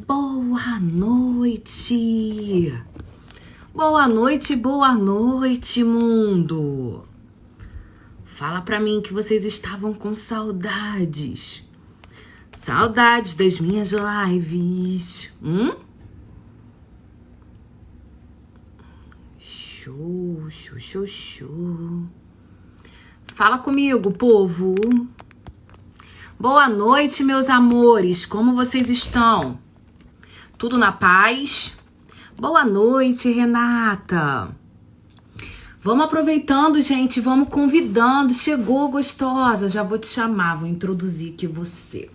Boa noite! Boa noite, mundo! Fala pra mim que vocês estavam com saudades. Saudades das minhas lives. Show, show, show, show. Fala comigo, povo. Boa noite, meus amores. Como vocês estão? Tudo na paz? Boa noite, Renata. Vamos aproveitando, gente. Vamos convidando. Chegou, gostosa. Já vou te chamar. Vou introduzir aqui você.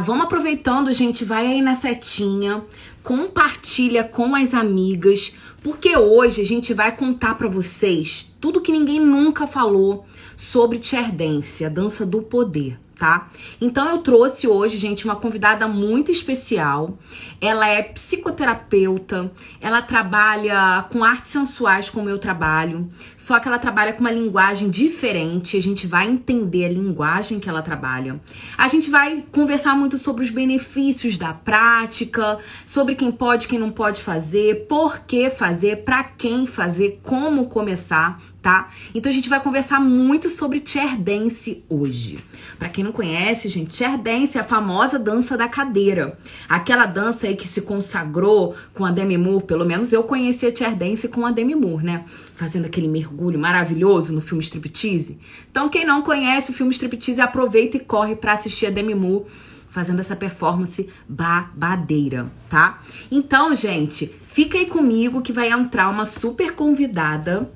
Vamos aproveitando, gente. Vai aí na setinha. Compartilha com as amigas. Porque hoje a gente vai contar pra vocês tudo que ninguém nunca falou sobre chair dance, a dança do poder, tá? Então eu trouxe hoje, gente, uma convidada muito especial. Ela é psicoterapeuta, ela trabalha com artes sensuais como eu trabalho, só que ela trabalha com uma linguagem diferente. A gente vai entender a linguagem que ela trabalha. A gente vai conversar muito sobre os benefícios da prática, sobre quem pode, quem não pode fazer, por que fazer, pra quem fazer, como começar, tá? Então a gente vai conversar muito sobre chair dance hoje. Pra quem não conhece, gente, chair dance é a famosa dança da cadeira. Aquela dança aí que se consagrou com a Demi Moore, pelo menos eu conheci a chair dance com a Demi Moore, né? Fazendo aquele mergulho maravilhoso no filme Striptease. Então quem não conhece o filme Striptease, aproveita e corre pra assistir a Demi Moore fazendo essa performance babadeira, tá? Então, gente, fica aí comigo que vai entrar uma super convidada.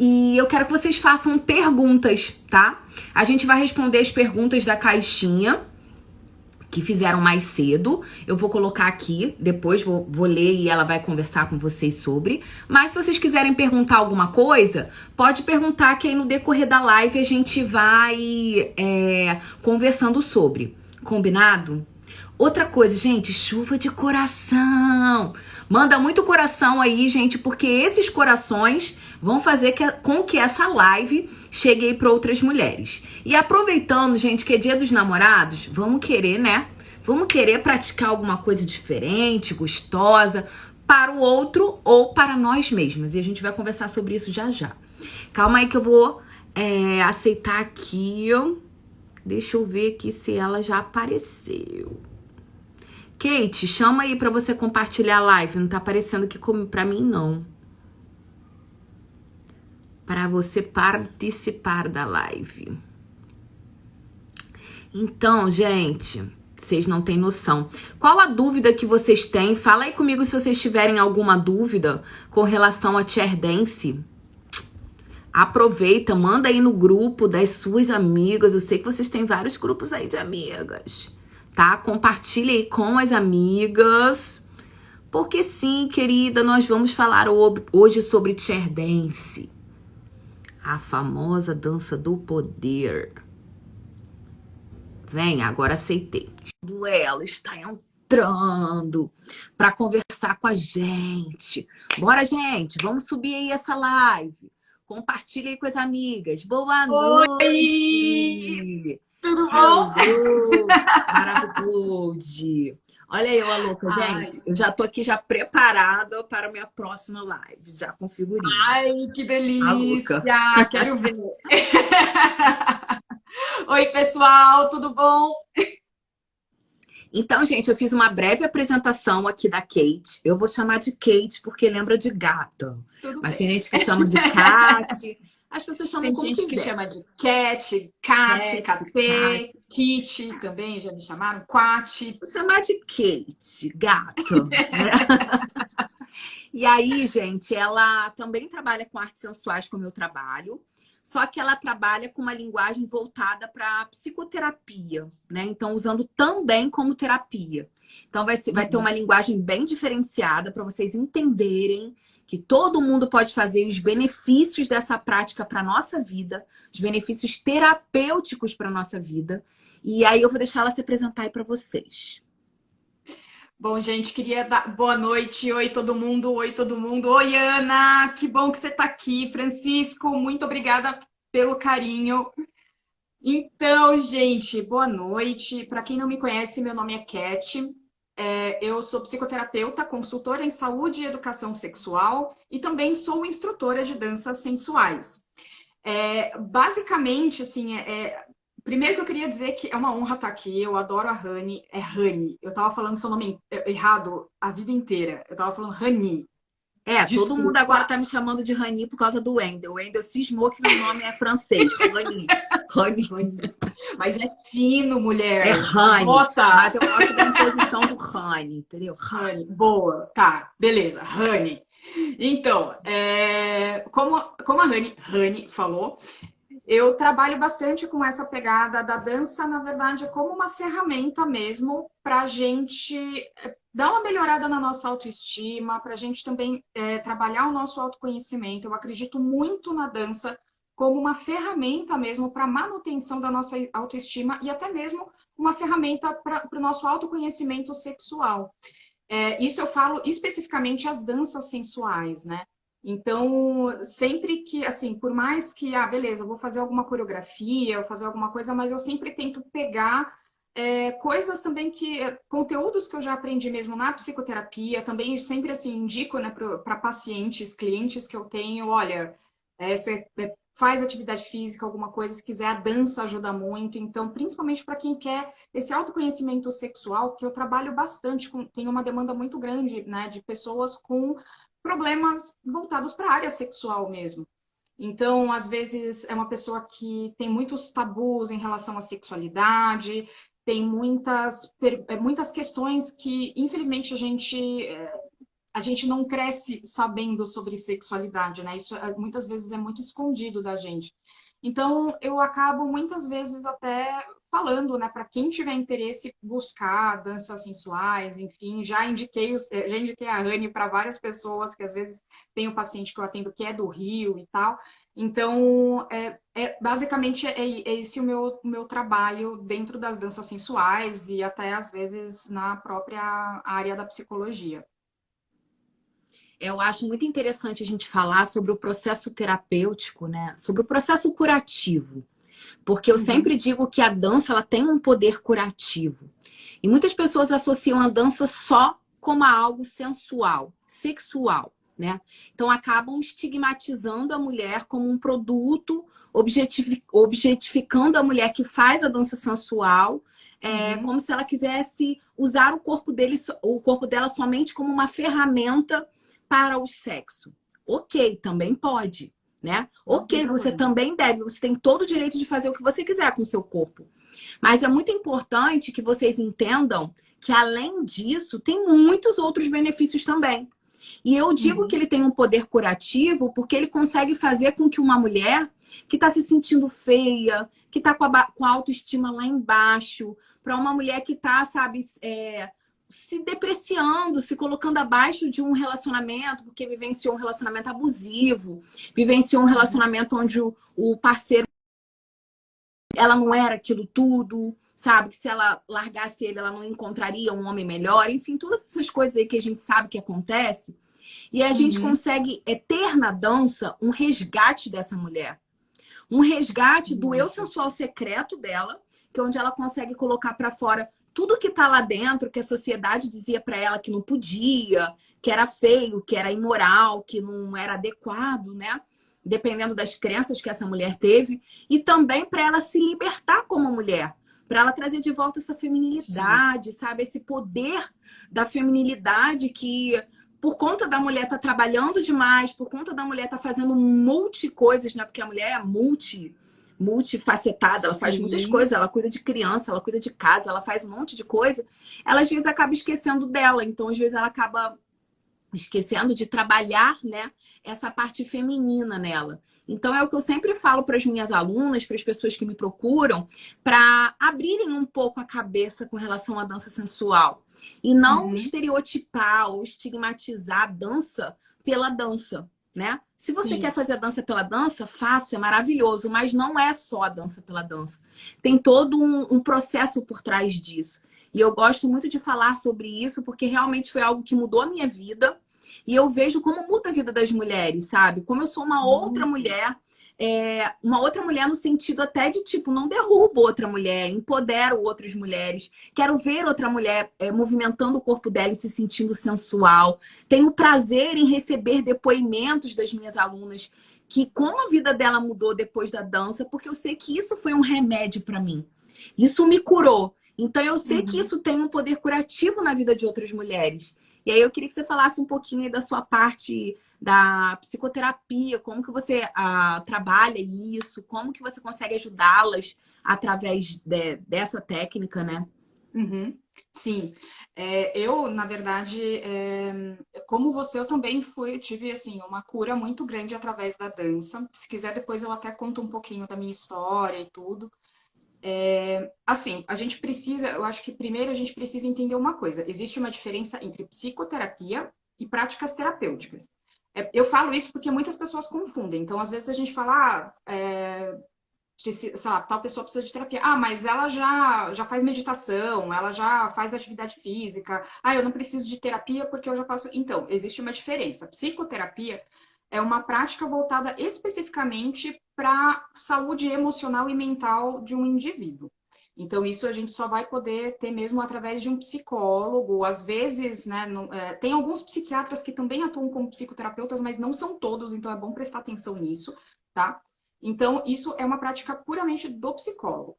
E eu quero que vocês façam perguntas, tá? A gente vai responder as perguntas da caixinha que fizeram mais cedo. Eu vou colocar aqui, depois vou ler e ela vai conversar com vocês sobre. Mas se vocês quiserem perguntar alguma coisa, pode perguntar que aí no decorrer da live a gente vai conversando sobre. Combinado? Outra coisa, gente, chuva de coração. Manda muito coração aí, gente, porque esses corações vão fazer com que essa live chegue aí para outras mulheres. E aproveitando, gente, que é Dia dos Namorados, vamos querer, né? Vamos querer praticar alguma coisa diferente, gostosa, para o outro ou para nós mesmas. E a gente vai conversar sobre isso já já. Calma aí que eu vou aceitar aqui. Deixa eu ver aqui se ela já apareceu. Kate, chama aí pra você compartilhar a live. Não tá aparecendo aqui pra mim, não. Para você participar da live. Então, gente, vocês não têm noção. Qual a dúvida que vocês têm? Fala aí comigo se vocês tiverem alguma dúvida com relação a chair dance. Aproveita, manda aí no grupo das suas amigas. Eu sei que vocês têm vários grupos aí de amigas, tá? Compartilha aí com as amigas. Porque sim, querida, nós vamos falar hoje sobre chair dance. A famosa dança do poder. Vem, agora aceitei. Ela está entrando para conversar com a gente. Bora, gente, vamos subir aí essa live. Compartilha aí com as amigas. Boa noite! Oi! Tudo bom? Hello! Maravilhoso! Olha eu, a louca, gente. Eu já tô aqui já preparada para a minha próxima live, já com figurinha. Ai, que A louca. delícia! Quero ver. Oi, pessoal, tudo bom? Então, gente, eu fiz uma breve apresentação aqui da Kate. Eu vou chamar de Kate porque lembra de gata. Tudo Mas bem. tem gente que chama de Cat. As pessoas chamam Tem como gente que quiser. chama de Cat, Catê, Kit também, já me chamaram, Quat. Vou chamar de Kate, gata. Né? E aí, gente, ela também trabalha com artes sensuais como eu trabalho. Só que ela trabalha com uma linguagem voltada para psicoterapia, né? Então, usando também como terapia. Então, vai ter uma linguagem bem diferenciada para vocês entenderem que todo mundo pode fazer os benefícios dessa prática para nossa vida, os benefícios terapêuticos para nossa vida. E aí eu vou deixar ela se apresentar aí para vocês. Bom, gente, queria dar boa noite. Oi, todo mundo. Oi, todo mundo. Oi, Ana. Que bom que você está aqui. Francisco, muito obrigada pelo carinho. Então, gente, boa noite. Para quem não me conhece, meu nome é Cat. Eu sou psicoterapeuta, consultora em saúde e educação sexual e também sou instrutora de danças sensuais. Basicamente, assim, primeiro que eu queria dizer que é uma honra estar aqui. Eu adoro a Rani. É Rani. Eu tava falando seu nome errado a vida inteira. Eu tava falando Rani. Todo mundo agora Desculpa. tá me chamando de Rani por causa do Wendel. O Wendel cismou que meu nome é francês. Rani. Rani. Rani. Mas é fino, É mulher. Rani. Nota. Mas eu gosto da imposição do Rani, entendeu? Rani. Boa. Tá, beleza. Rani. Então, como a Rani falou, eu trabalho bastante com essa pegada da dança, na verdade, como uma ferramenta mesmo para a gente dar uma melhorada na nossa autoestima, para a gente também trabalhar o nosso autoconhecimento. Eu acredito muito na dança como uma ferramenta mesmo para manutenção da nossa autoestima e até mesmo uma ferramenta para o nosso autoconhecimento sexual. Isso eu falo especificamente as danças sensuais, né? Então, sempre que, assim, por mais que, beleza, eu vou fazer alguma coreografia, eu vou fazer alguma coisa, mas eu sempre tento pegar coisas também conteúdos que eu já aprendi mesmo na psicoterapia, também sempre, assim, indico, né, para pacientes, clientes que eu tenho, olha, você faz atividade física, alguma coisa, se quiser, a dança ajuda muito, então, principalmente para quem quer esse autoconhecimento sexual, que eu trabalho bastante, tem uma demanda muito grande, né, de pessoas com problemas voltados para a área sexual mesmo. Então, às vezes, é uma pessoa que tem muitos tabus em relação à sexualidade, tem muitas questões que, infelizmente, a gente não cresce sabendo sobre sexualidade, né? Isso muitas vezes é muito escondido da gente. Então, eu acabo muitas vezes até falando, né, para quem tiver interesse buscar danças sensuais, enfim, já indiquei a Rani para várias pessoas que às vezes tem um paciente que eu atendo que é do Rio e tal. Então, basicamente é esse o meu trabalho dentro das danças sensuais e até às vezes na própria área da psicologia. Eu acho muito interessante a gente falar sobre o processo terapêutico, né? Sobre o processo curativo. Porque eu Uhum. sempre digo que a dança ela tem um poder curativo. E muitas pessoas associam a dança só como a algo sensual, sexual, né? Então acabam estigmatizando a mulher como um produto, objetificando a mulher que faz a dança sensual, Uhum. como se ela quisesse usar o corpo dela somente como uma ferramenta para o sexo. Ok, também pode, né? Não tem Ok, você problema. também deve, você tem todo o direito de fazer o que você quiser com o seu corpo. Mas é muito importante que vocês entendam que, além disso, tem muitos outros benefícios também. E eu digo que Uhum. ele tem um poder curativo porque ele consegue fazer com que uma mulher que está se sentindo feia, que está com a autoestima lá embaixo, para uma mulher que está, sabe, se depreciando, se colocando abaixo de um relacionamento, porque vivenciou um relacionamento abusivo, vivenciou um Uhum. relacionamento onde o parceiro, ela não era aquilo tudo, sabe? Que se ela largasse ele, ela não encontraria um homem melhor. Enfim, todas essas coisas aí que a gente sabe que acontece. E a gente Uhum. consegue ter na dança um resgate dessa mulher. Um resgate do eu Muito. sensual secreto dela, que é onde ela consegue colocar para fora tudo que tá lá dentro, que a sociedade dizia para ela que não podia, que era feio, que era imoral, que não era adequado, né? Dependendo das crenças que essa mulher teve, e também para ela se libertar como mulher, para ela trazer de volta essa Sim. feminilidade, sabe? Esse poder da feminilidade que por conta da mulher estar trabalhando demais, por conta da mulher estar fazendo multi coisas, né? Porque a mulher é multifacetada, ela faz muitas Sim. coisas, ela cuida de criança, ela cuida de casa, ela faz um monte de coisa. Ela às vezes acaba esquecendo dela, então às vezes ela acaba esquecendo de trabalhar, né, essa parte feminina nela. Então é o que eu sempre falo para as minhas alunas, para as pessoas que me procuram, para abrirem um pouco a cabeça com relação à dança sensual e não Uhum. estereotipar ou estigmatizar a dança pela dança, né? Se você quer Sim. fazer a dança pela dança, faça, é maravilhoso, mas não é só a dança pela dança. Tem todo um processo por trás disso. E eu gosto muito de falar sobre isso, porque realmente foi algo que mudou a minha vida. E eu vejo como muda a vida das mulheres, sabe? Como eu sou uma outra Muito. mulher, uma outra mulher no sentido até de, tipo, não derrubo outra mulher, empodero outras mulheres. Quero ver outra mulher movimentando o corpo dela e se sentindo sensual. Tenho prazer em receber depoimentos das minhas alunas que como a vida dela mudou depois da dança, porque eu sei que isso foi um remédio para mim. Isso me curou. Então eu sei que Uhum. isso tem um poder curativo na vida de outras mulheres. E aí eu queria que você falasse um pouquinho aí da sua parte da psicoterapia, como que você trabalha isso, como que você consegue ajudá-las através dessa técnica, né? Uhum. Sim, eu, na verdade, como você, eu também tive, assim, uma cura muito grande através da dança. Se quiser, depois eu até conto um pouquinho da minha história e tudo. Assim, a gente precisa, eu acho que primeiro a gente precisa entender uma coisa. Existe uma diferença entre psicoterapia e práticas terapêuticas. Eu falo isso porque muitas pessoas confundem. Então, às vezes a gente fala, sei lá, tal pessoa precisa de terapia. Ah, mas ela já faz meditação, ela já faz atividade física. Ah, eu não preciso de terapia porque eu já faço. Então, existe uma diferença. Psicoterapia é uma prática voltada especificamente para saúde emocional e mental de um indivíduo. Então, isso a gente só vai poder ter mesmo através de um psicólogo. Às vezes, né, tem alguns psiquiatras que também atuam como psicoterapeutas, mas não são todos, então é bom prestar atenção nisso, tá? Então, isso é uma prática puramente do psicólogo.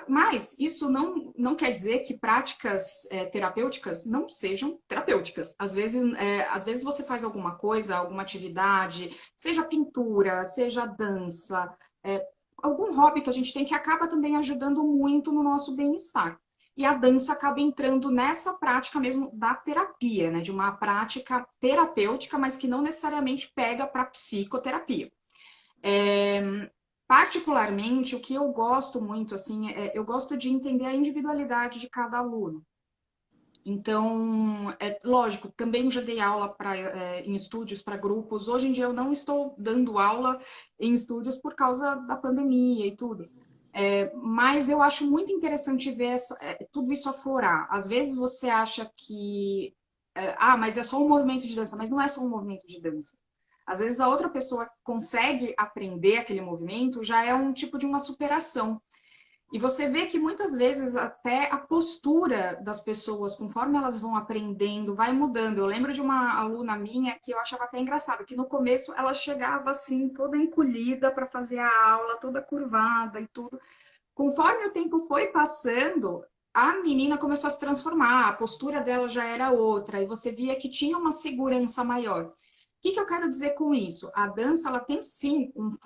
Mas isso não quer dizer que práticas terapêuticas não sejam terapêuticas. Às vezes você faz alguma coisa, alguma atividade, seja pintura, seja dança, algum hobby que a gente tem que acaba também ajudando muito no nosso bem-estar. E a dança acaba entrando nessa prática mesmo da terapia, né? De uma prática terapêutica, mas que não necessariamente pega para psicoterapia. Particularmente, o que eu gosto muito, assim, eu gosto de entender a individualidade de cada aluno. Então, é lógico, também já dei aula em estúdios para grupos. Hoje em dia eu não estou dando aula em estúdios por causa da pandemia e tudo. Mas eu acho muito interessante ver tudo isso aflorar. Às vezes você acha que, mas é só um movimento de dança, mas não é só um movimento de dança. Às vezes a outra pessoa consegue aprender aquele movimento, já é um tipo de uma superação. E você vê que muitas vezes até a postura das pessoas, conforme elas vão aprendendo, vai mudando. Eu lembro de uma aluna minha que eu achava até engraçado, que no começo ela chegava assim, toda encolhida para fazer a aula, toda curvada e tudo. Conforme o tempo foi passando, a menina começou a se transformar, a postura dela já era outra, e você via que tinha uma segurança maior. O que eu quero dizer com isso? A dança ela tem sim um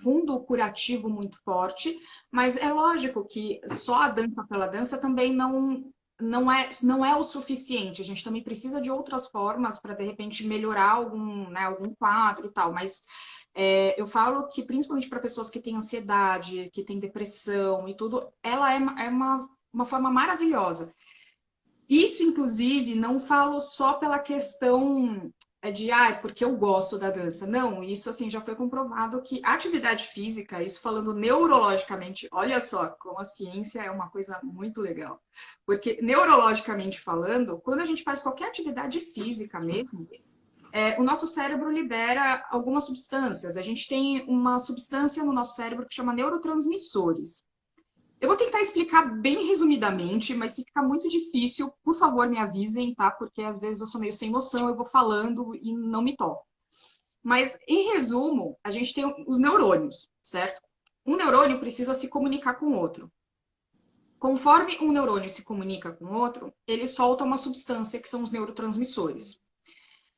fundo curativo muito forte, mas é lógico que só a dança pela dança também não é o suficiente. A gente também precisa de outras formas para, de repente, melhorar algum quadro e tal. Mas eu falo que, principalmente para pessoas que têm ansiedade, que têm depressão e tudo, ela é uma forma maravilhosa. Isso, inclusive, não falo só pela questão porque eu gosto da dança. Não, isso assim já foi comprovado que atividade física, isso falando neurologicamente, olha só, como a ciência é uma coisa muito legal. Porque neurologicamente falando, quando a gente faz qualquer atividade física mesmo, o nosso cérebro libera algumas substâncias. A gente tem uma substância no nosso cérebro que chama neurotransmissores. Eu vou tentar explicar bem resumidamente, mas se ficar muito difícil, por favor, me avisem, tá? Porque às vezes eu sou meio sem noção, eu vou falando e não me toco. Mas, em resumo, a gente tem os neurônios, certo? Um neurônio precisa se comunicar com o outro. Conforme um neurônio se comunica com o outro, ele solta uma substância que são os neurotransmissores.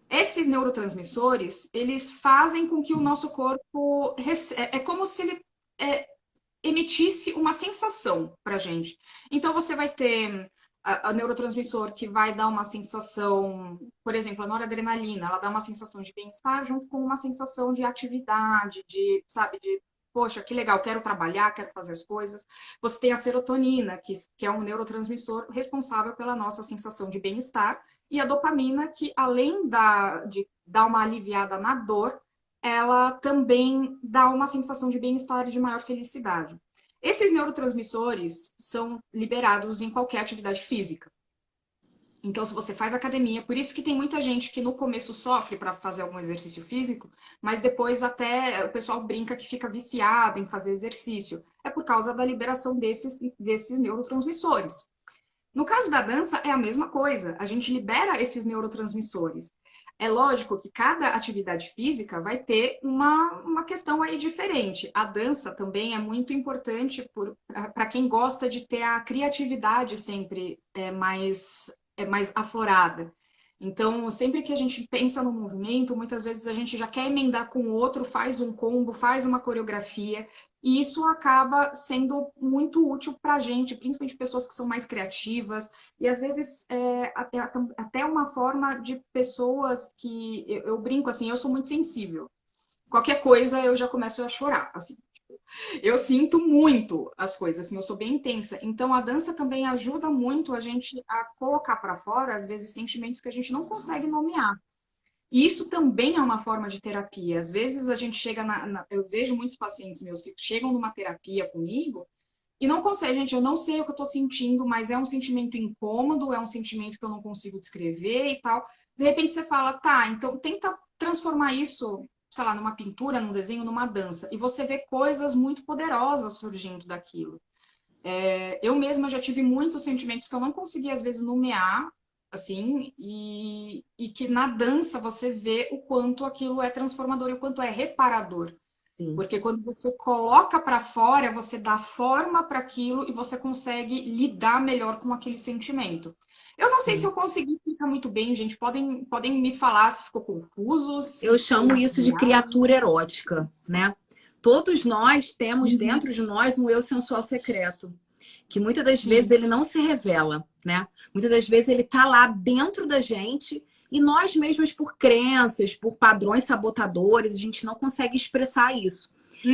Esses neurotransmissores, eles fazem com que o nosso corpo... É como se ele emitisse uma sensação para a gente. Então, você vai ter a neurotransmissor que vai dar uma sensação, por exemplo, a noradrenalina, ela dá uma sensação de bem-estar junto com uma sensação de atividade, sabe, poxa, que legal, quero trabalhar, quero fazer as coisas. Você tem a serotonina, que é um neurotransmissor responsável pela nossa sensação de bem-estar, e a dopamina, que além de dar uma aliviada na dor, ela também dá uma sensação de bem-estar e de maior felicidade. Esses neurotransmissores são liberados em qualquer atividade física. Então, se você faz academia, por isso que tem muita gente que no começo sofre para fazer algum exercício físico, mas depois até o pessoal brinca que fica viciado em fazer exercício. É por causa da liberação desses neurotransmissores. No caso da dança, é a mesma coisa. A gente libera esses neurotransmissores. É lógico que cada atividade física vai ter uma questão aí diferente. A dança também é muito importante para quem gosta de ter a criatividade sempre mais aflorada. Então, sempre que a gente pensa no movimento, muitas vezes a gente já quer emendar com o outro, faz um combo, faz uma coreografia, e isso acaba sendo muito útil para a gente, principalmente pessoas que são mais criativas, e às vezes até uma forma de pessoas que eu brinco assim, eu sou muito sensível. Qualquer coisa eu já começo a chorar, assim. Eu sinto muito as coisas, assim, eu sou bem intensa. Então, a dança também ajuda muito a gente a colocar para fora, às vezes, sentimentos que a gente não consegue nomear. E isso também é uma forma de terapia. Às vezes, a gente chega eu vejo muitos pacientes meus que chegam numa terapia comigo e não consegue, gente, eu não sei o que eu estou sentindo, mas é um sentimento incômodo, é um sentimento que eu não consigo descrever e tal. De repente, você fala, tá, então tenta transformar isso sei lá, numa pintura, num desenho, numa dança. E você vê coisas muito poderosas surgindo daquilo. Eu mesma já tive muitos sentimentos que eu não conseguia, às vezes, nomear, assim, e que na dança você vê o quanto aquilo é transformador e o quanto é reparador. Sim. Porque quando você coloca para fora, você dá forma para aquilo e você consegue lidar melhor com aquele sentimento. Eu não sei se Sim. eu consegui explicar muito bem, gente. Podem me falar se ficou confuso, Eu se chamo ficou isso de claro. criatura erótica, né? Todos nós temos Uhum. dentro de nós um eu sensual secreto, que muitas das vezes Sim, ele não se revela, né? Muitas das vezes ele tá lá dentro da gente e nós mesmos por crenças, por padrões sabotadores, a gente não consegue expressar isso.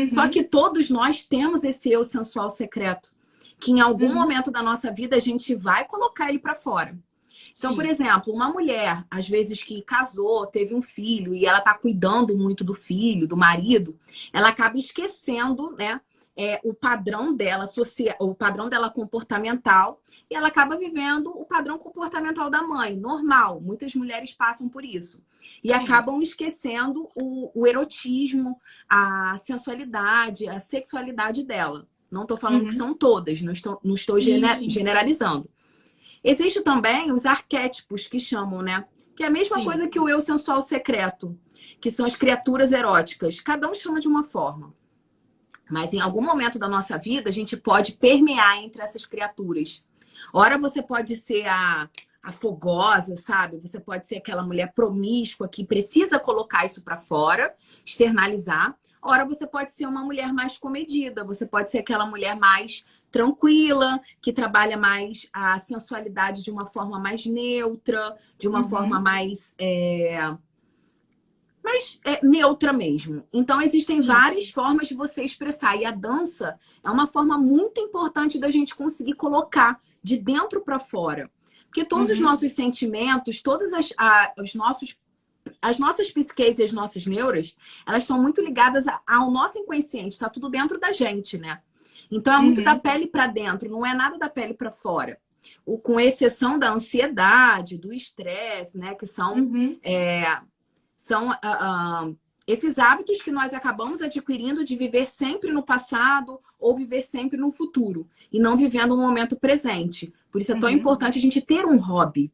Só uhum, que todos nós temos esse eu sensual secreto, que em algum uhum, momento da nossa vida a gente vai colocar ele para fora. Então, por sim, exemplo, uma mulher, às vezes que casou, teve um filho e ela tá cuidando muito do filho, do marido, ela acaba esquecendo, né, o padrão dela o padrão dela comportamental e ela acaba vivendo o padrão comportamental da mãe, normal. Muitas mulheres passam por isso e sim, acabam esquecendo o erotismo, a sensualidade, a sexualidade dela. Não estou falando que uhum, são todas, não estou sim, sim, generalizando. Existe também os arquétipos que chamam, né? Que é a mesma sim, coisa que o eu sensual secreto, que são as criaturas eróticas. Cada um chama de uma forma. Mas em algum momento da nossa vida, a gente pode permear entre essas criaturas. Ora, você pode ser a fogosa, sabe? Você pode ser aquela mulher promíscua que precisa colocar isso para fora, externalizar. Ora, você pode ser uma mulher mais comedida, você pode ser aquela mulher mais tranquila, que trabalha mais a sensualidade de uma forma mais neutra, de uma forma uhum, mais neutra mesmo. Então, existem sim, várias formas de você expressar. E a dança é uma forma muito importante da gente conseguir colocar de dentro para fora. Porque todos os uhum, nossos sentimentos, todas as nossas psiques e as nossas neuras, elas estão muito ligadas ao nosso inconsciente. Está tudo dentro da gente, né? Então, é muito da uhum, pele para dentro, não é nada da pele para fora. Com exceção da ansiedade, do estresse, né? Que uhum, são esses hábitos que nós acabamos adquirindo de viver sempre no passado ou viver sempre no futuro e não vivendo o momento presente. Por isso é tão uhum, importante a gente ter um hobby.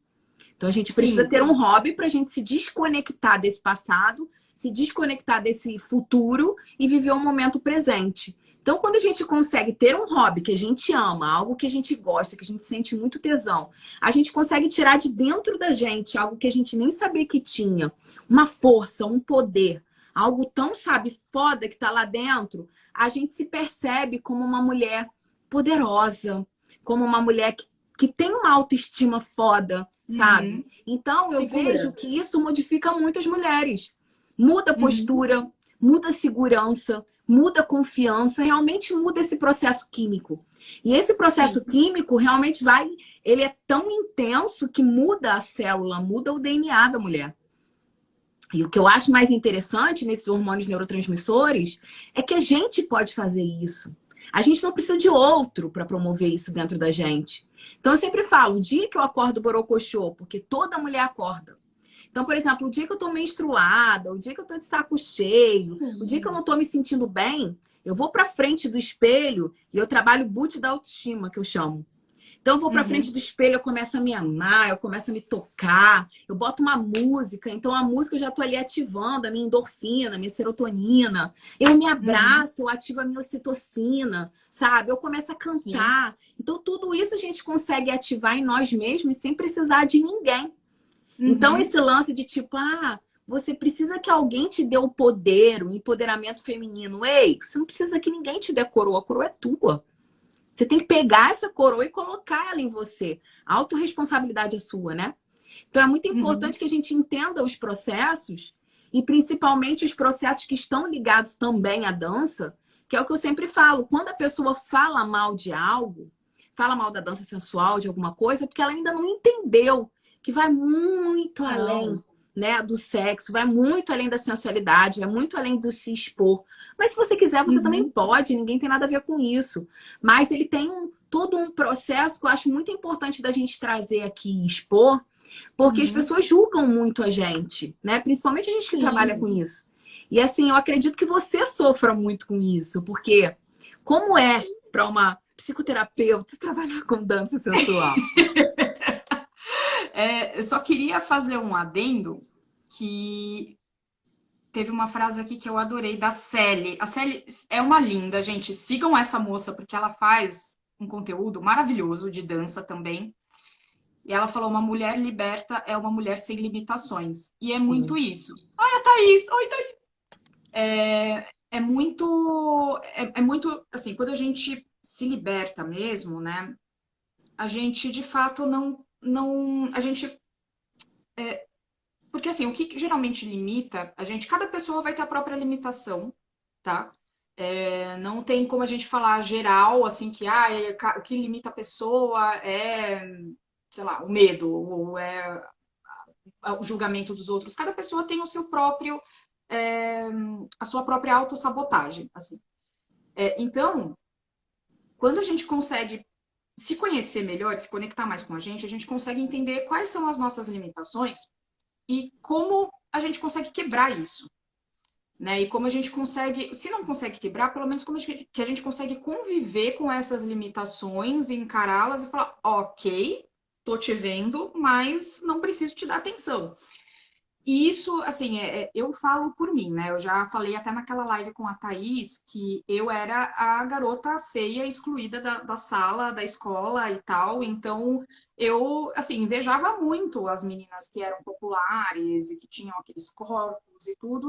Então a gente precisa sim, ter um hobby para a gente se desconectar desse passado, se desconectar desse futuro e viver o momento presente. Então, quando a gente consegue ter um hobby que a gente ama, algo que a gente gosta, que a gente sente muito tesão, a gente consegue tirar de dentro da gente algo que a gente nem sabia que tinha, uma força, um poder, algo tão, sabe, foda que tá lá dentro, a gente se percebe como uma mulher poderosa, como uma mulher que tem uma autoestima foda, sabe? uhum, Então, eu vejo segura, que isso modifica muitas mulheres. Muda a uhum, postura, muda a segurança, muda a confiança, realmente muda esse processo químico. E esse sim, processo químico realmente ele é tão intenso que muda a célula, muda o DNA da mulher. E o que eu acho mais interessante nesses hormônios neurotransmissores é que a gente pode fazer isso. A gente não precisa de outro para promover isso dentro da gente. Então eu sempre falo, o dia que eu acordo borocochô, porque toda mulher acorda. Então, por exemplo, o dia que eu tô menstruada, o dia que eu tô de saco cheio, o dia que eu Sim. não tô me sentindo bem, eu vou pra frente do espelho e eu trabalho o boot da autoestima, que eu chamo. Então eu vou pra frente Uhum. do espelho, eu começo a me amar, eu começo a me tocar, eu boto uma música, então a música eu já tô ali ativando a minha endorfina, a minha serotonina. Eu me Uhum. abraço, eu ativo a minha ocitocina, sabe? Eu começo a Sim. cantar. Então tudo isso a gente consegue ativar em nós mesmos sem precisar de ninguém. Então, Uhum. esse lance de tipo, você precisa que alguém te dê o poder, o empoderamento feminino. Ei, você não precisa que ninguém te dê a coroa é tua. Você tem que pegar essa coroa e colocar ela em você. A autorresponsabilidade é sua, né? Então, é muito Uhum. importante que a gente entenda os processos e principalmente os processos que estão ligados também à dança, que é o que eu sempre falo. Quando a pessoa fala mal de algo, fala mal da dança sensual, de alguma coisa, é porque ela ainda não entendeu que vai muito além, Não. né, do sexo, vai muito além da sensualidade, vai muito além do se expor. Mas se você quiser, você também Uhum. pode, ninguém tem nada a ver com isso. Mas ele tem todo um processo que eu acho muito importante da gente trazer aqui e expor, porque as Uhum. pessoas julgam muito a gente, né? Principalmente a gente que trabalha com Sim. isso. E assim, eu acredito que você sofra muito com isso, porque como é para uma psicoterapeuta trabalhar com dança sensual? Eu só queria fazer um adendo que teve uma frase aqui que eu adorei da Sally. A Sally é uma linda, gente. Sigam essa moça porque ela faz um conteúdo maravilhoso de dança também. E ela falou: uma mulher liberta é uma mulher sem limitações. E é muito Sim. isso. Ai, a Thaís! Oi, Thaís! É muito assim, quando a gente se liberta mesmo, né? A gente de fato não, a gente porque assim, o que geralmente limita a gente, cada pessoa vai ter a própria limitação, tá? Não tem como a gente falar geral, assim, que o que limita a pessoa é, sei lá, o medo, ou é o julgamento dos outros. Cada pessoa tem o seu próprio, é, a sua própria autossabotagem, assim. Então, quando a gente consegue se conhecer melhor, se conectar mais com a gente consegue entender quais são as nossas limitações e como a gente consegue quebrar isso, né? E como a gente consegue, se não consegue quebrar, pelo menos como que a gente consegue conviver com essas limitações, encará-las e falar, ok, tô te vendo, mas não preciso te dar atenção. E isso, assim, eu falo por mim, né? Eu já falei até naquela live com a Thaís que eu era a garota feia excluída da sala, da escola e tal. Então, eu, assim, invejava muito as meninas que eram populares e que tinham aqueles corpos e tudo.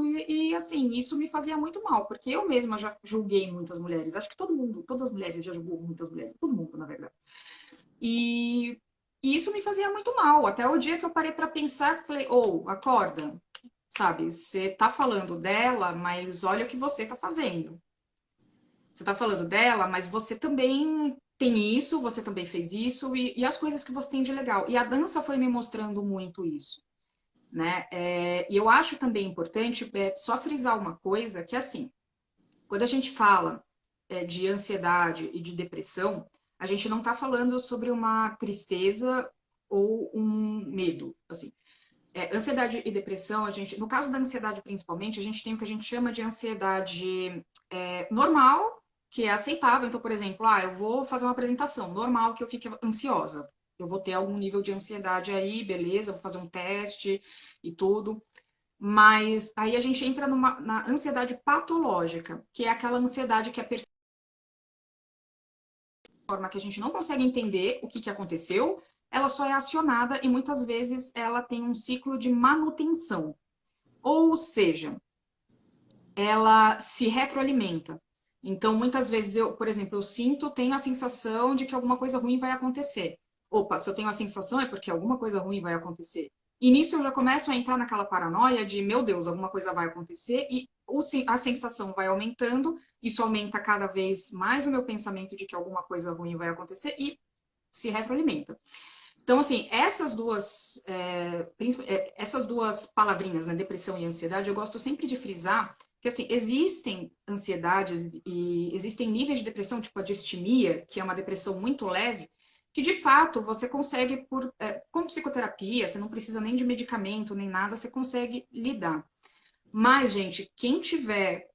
Assim, isso me fazia muito mal, porque eu mesma já julguei muitas mulheres. Acho que todo mundo, todas as mulheres já julgou muitas mulheres, todo mundo, na verdade. E, e isso me fazia muito mal. Até o dia que eu parei para pensar, falei, acorda, sabe? Você tá falando dela, mas olha o que você tá fazendo. Você tá falando dela, mas você também tem isso, você também fez isso, e as coisas que você tem de legal. E a dança foi me mostrando muito isso, né? E eu acho também importante só frisar uma coisa, que assim, quando a gente fala de ansiedade e de depressão, a gente não está falando sobre uma tristeza ou um medo, assim. Ansiedade e depressão, a gente, no caso da ansiedade principalmente, a gente tem o que a gente chama de ansiedade normal, que é aceitável. Então, por exemplo, eu vou fazer uma apresentação, normal que eu fique ansiosa. Eu vou ter algum nível de ansiedade aí, beleza, vou fazer um teste e tudo. Mas aí a gente entra na ansiedade patológica, que é aquela ansiedade que é forma que a gente não consegue entender o que aconteceu, ela só é acionada e muitas vezes ela tem um ciclo de manutenção. Ou seja, ela se retroalimenta. Então, muitas vezes eu, por exemplo, tenho a sensação de que alguma coisa ruim vai acontecer. Opa, se eu tenho a sensação é porque alguma coisa ruim vai acontecer. E nisso eu já começo a entrar naquela paranoia de, meu Deus, alguma coisa vai acontecer e a sensação vai aumentando, isso aumenta cada vez mais o meu pensamento de que alguma coisa ruim vai acontecer e se retroalimenta. Então, assim, essas duas palavrinhas, né, depressão e ansiedade, eu gosto sempre de frisar Porque, assim, existem ansiedades e existem níveis de depressão, tipo a distimia, que é uma depressão muito leve, que de fato você consegue, com psicoterapia, você não precisa nem de medicamento, nem nada, você consegue lidar. Mas, gente, quem tiver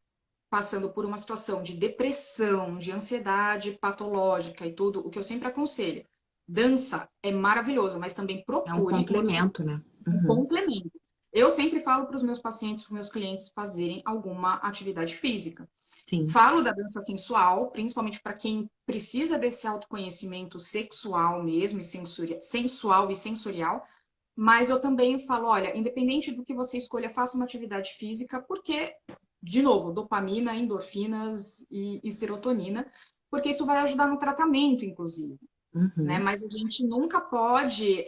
passando por uma situação de depressão, de ansiedade patológica e tudo, o que eu sempre aconselho, dança é maravilhoso, mas também É um procure complemento, né? um Uhum. complemento. Eu sempre falo para os meus pacientes, para os meus clientes fazerem alguma atividade física. Sim. Falo da dança sensual, principalmente para quem precisa desse autoconhecimento sexual mesmo, e sensual e sensorial, mas eu também falo, olha, independente do que você escolha, faça uma atividade física, porque, de novo, dopamina, endorfinas e serotonina, porque isso vai ajudar no tratamento, inclusive, né? Uhum. Mas a gente nunca pode,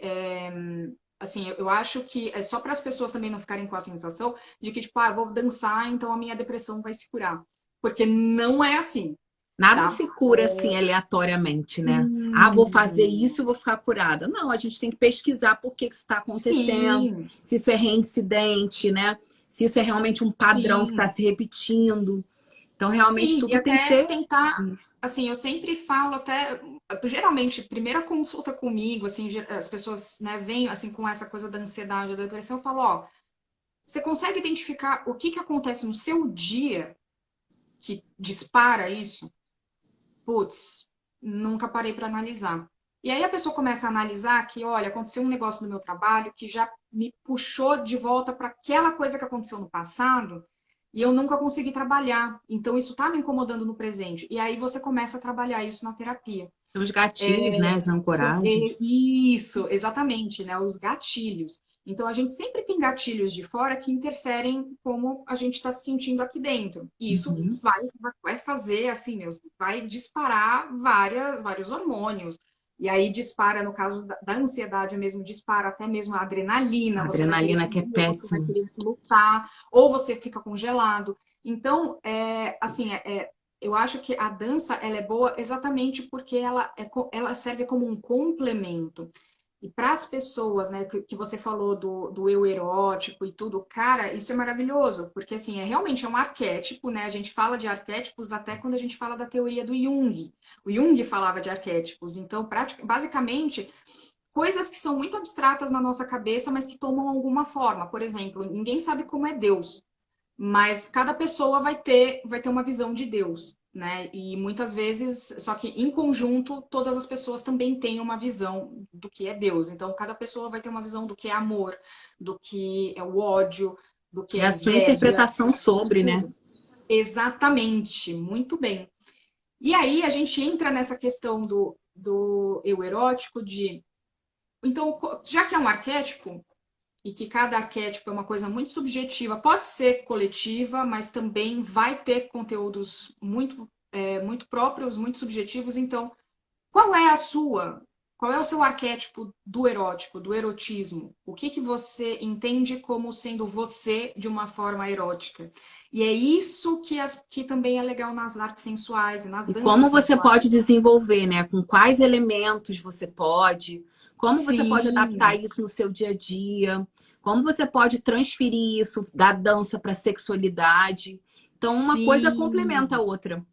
assim, eu acho que é só para as pessoas também não ficarem com a sensação de que, tipo, ah, eu vou dançar, então a minha depressão vai se curar. Porque não é assim, Nada tá? se cura assim aleatoriamente, né? Ah, vou fazer isso e vou ficar curada. Não, a gente tem que pesquisar por que isso está acontecendo, Sim, se isso é reincidente, né? Se isso é realmente um padrão que está sim. se repetindo. Então, realmente, Sim, e tudo tem que até ser. tentar, assim, eu sempre falo até, geralmente, primeira consulta comigo, assim, as pessoas, né, vêm, assim, com essa coisa da ansiedade, da depressão, eu falo, ó, você consegue identificar o que que acontece no seu dia que dispara isso? Putz, nunca parei para analisar. E aí a pessoa começa a analisar que, olha, aconteceu um negócio no meu trabalho que já me puxou de volta para aquela coisa que aconteceu no passado e eu nunca consegui trabalhar. Então isso está me incomodando no presente. E aí você começa a trabalhar isso na terapia. São os gatilhos, né? As É ancoragens. isso, exatamente, né? Os gatilhos. Então, a gente sempre tem gatilhos de fora que interferem como a gente está se sentindo aqui dentro. E isso Uhum. vai fazer, assim, meus, vai disparar vários hormônios. E aí dispara, no caso da ansiedade mesmo, dispara até mesmo a A adrenalina, você vai querer adrenalina que é fugir, ou você vai péssimo. querer lutar, ou você fica congelado. Então, assim, eu acho que a dança ela é boa exatamente porque ela serve como um complemento. E para as pessoas, né, que você falou do eu erótico e tudo, cara, isso é maravilhoso, porque assim, realmente é um arquétipo, né? A gente fala de arquétipos até quando a gente fala da teoria do Jung. O Jung falava de arquétipos, então, basicamente, coisas que são muito abstratas na nossa cabeça, mas que tomam alguma forma. Por exemplo, ninguém sabe como é Deus, mas cada pessoa vai ter uma visão de Deus, né? E muitas vezes, só que em conjunto, todas as pessoas também têm uma visão do que é Deus. Então, cada pessoa vai ter uma visão do que é amor, do que é o ódio, do que É é a sua inveja, interpretação de sobre, né? tudo. Exatamente, muito bem. E aí a gente entra nessa questão do eu erótico de. Então, já que é um arquétipo, e que cada arquétipo é uma coisa muito subjetiva, pode ser coletiva, mas também vai ter conteúdos muito próprios, muito subjetivos. Então, qual é a sua? Qual é o seu arquétipo do erótico, do erotismo? O que que você entende como sendo você de uma forma erótica? E é isso que também é legal nas artes sensuais e nas E danças como você sensuais. pode desenvolver, né? Com quais elementos você pode, como você pode adaptar Sim, isso no seu dia a dia, como você pode transferir isso da dança para a sexualidade. Então, uma coisa complementa a sim. outra.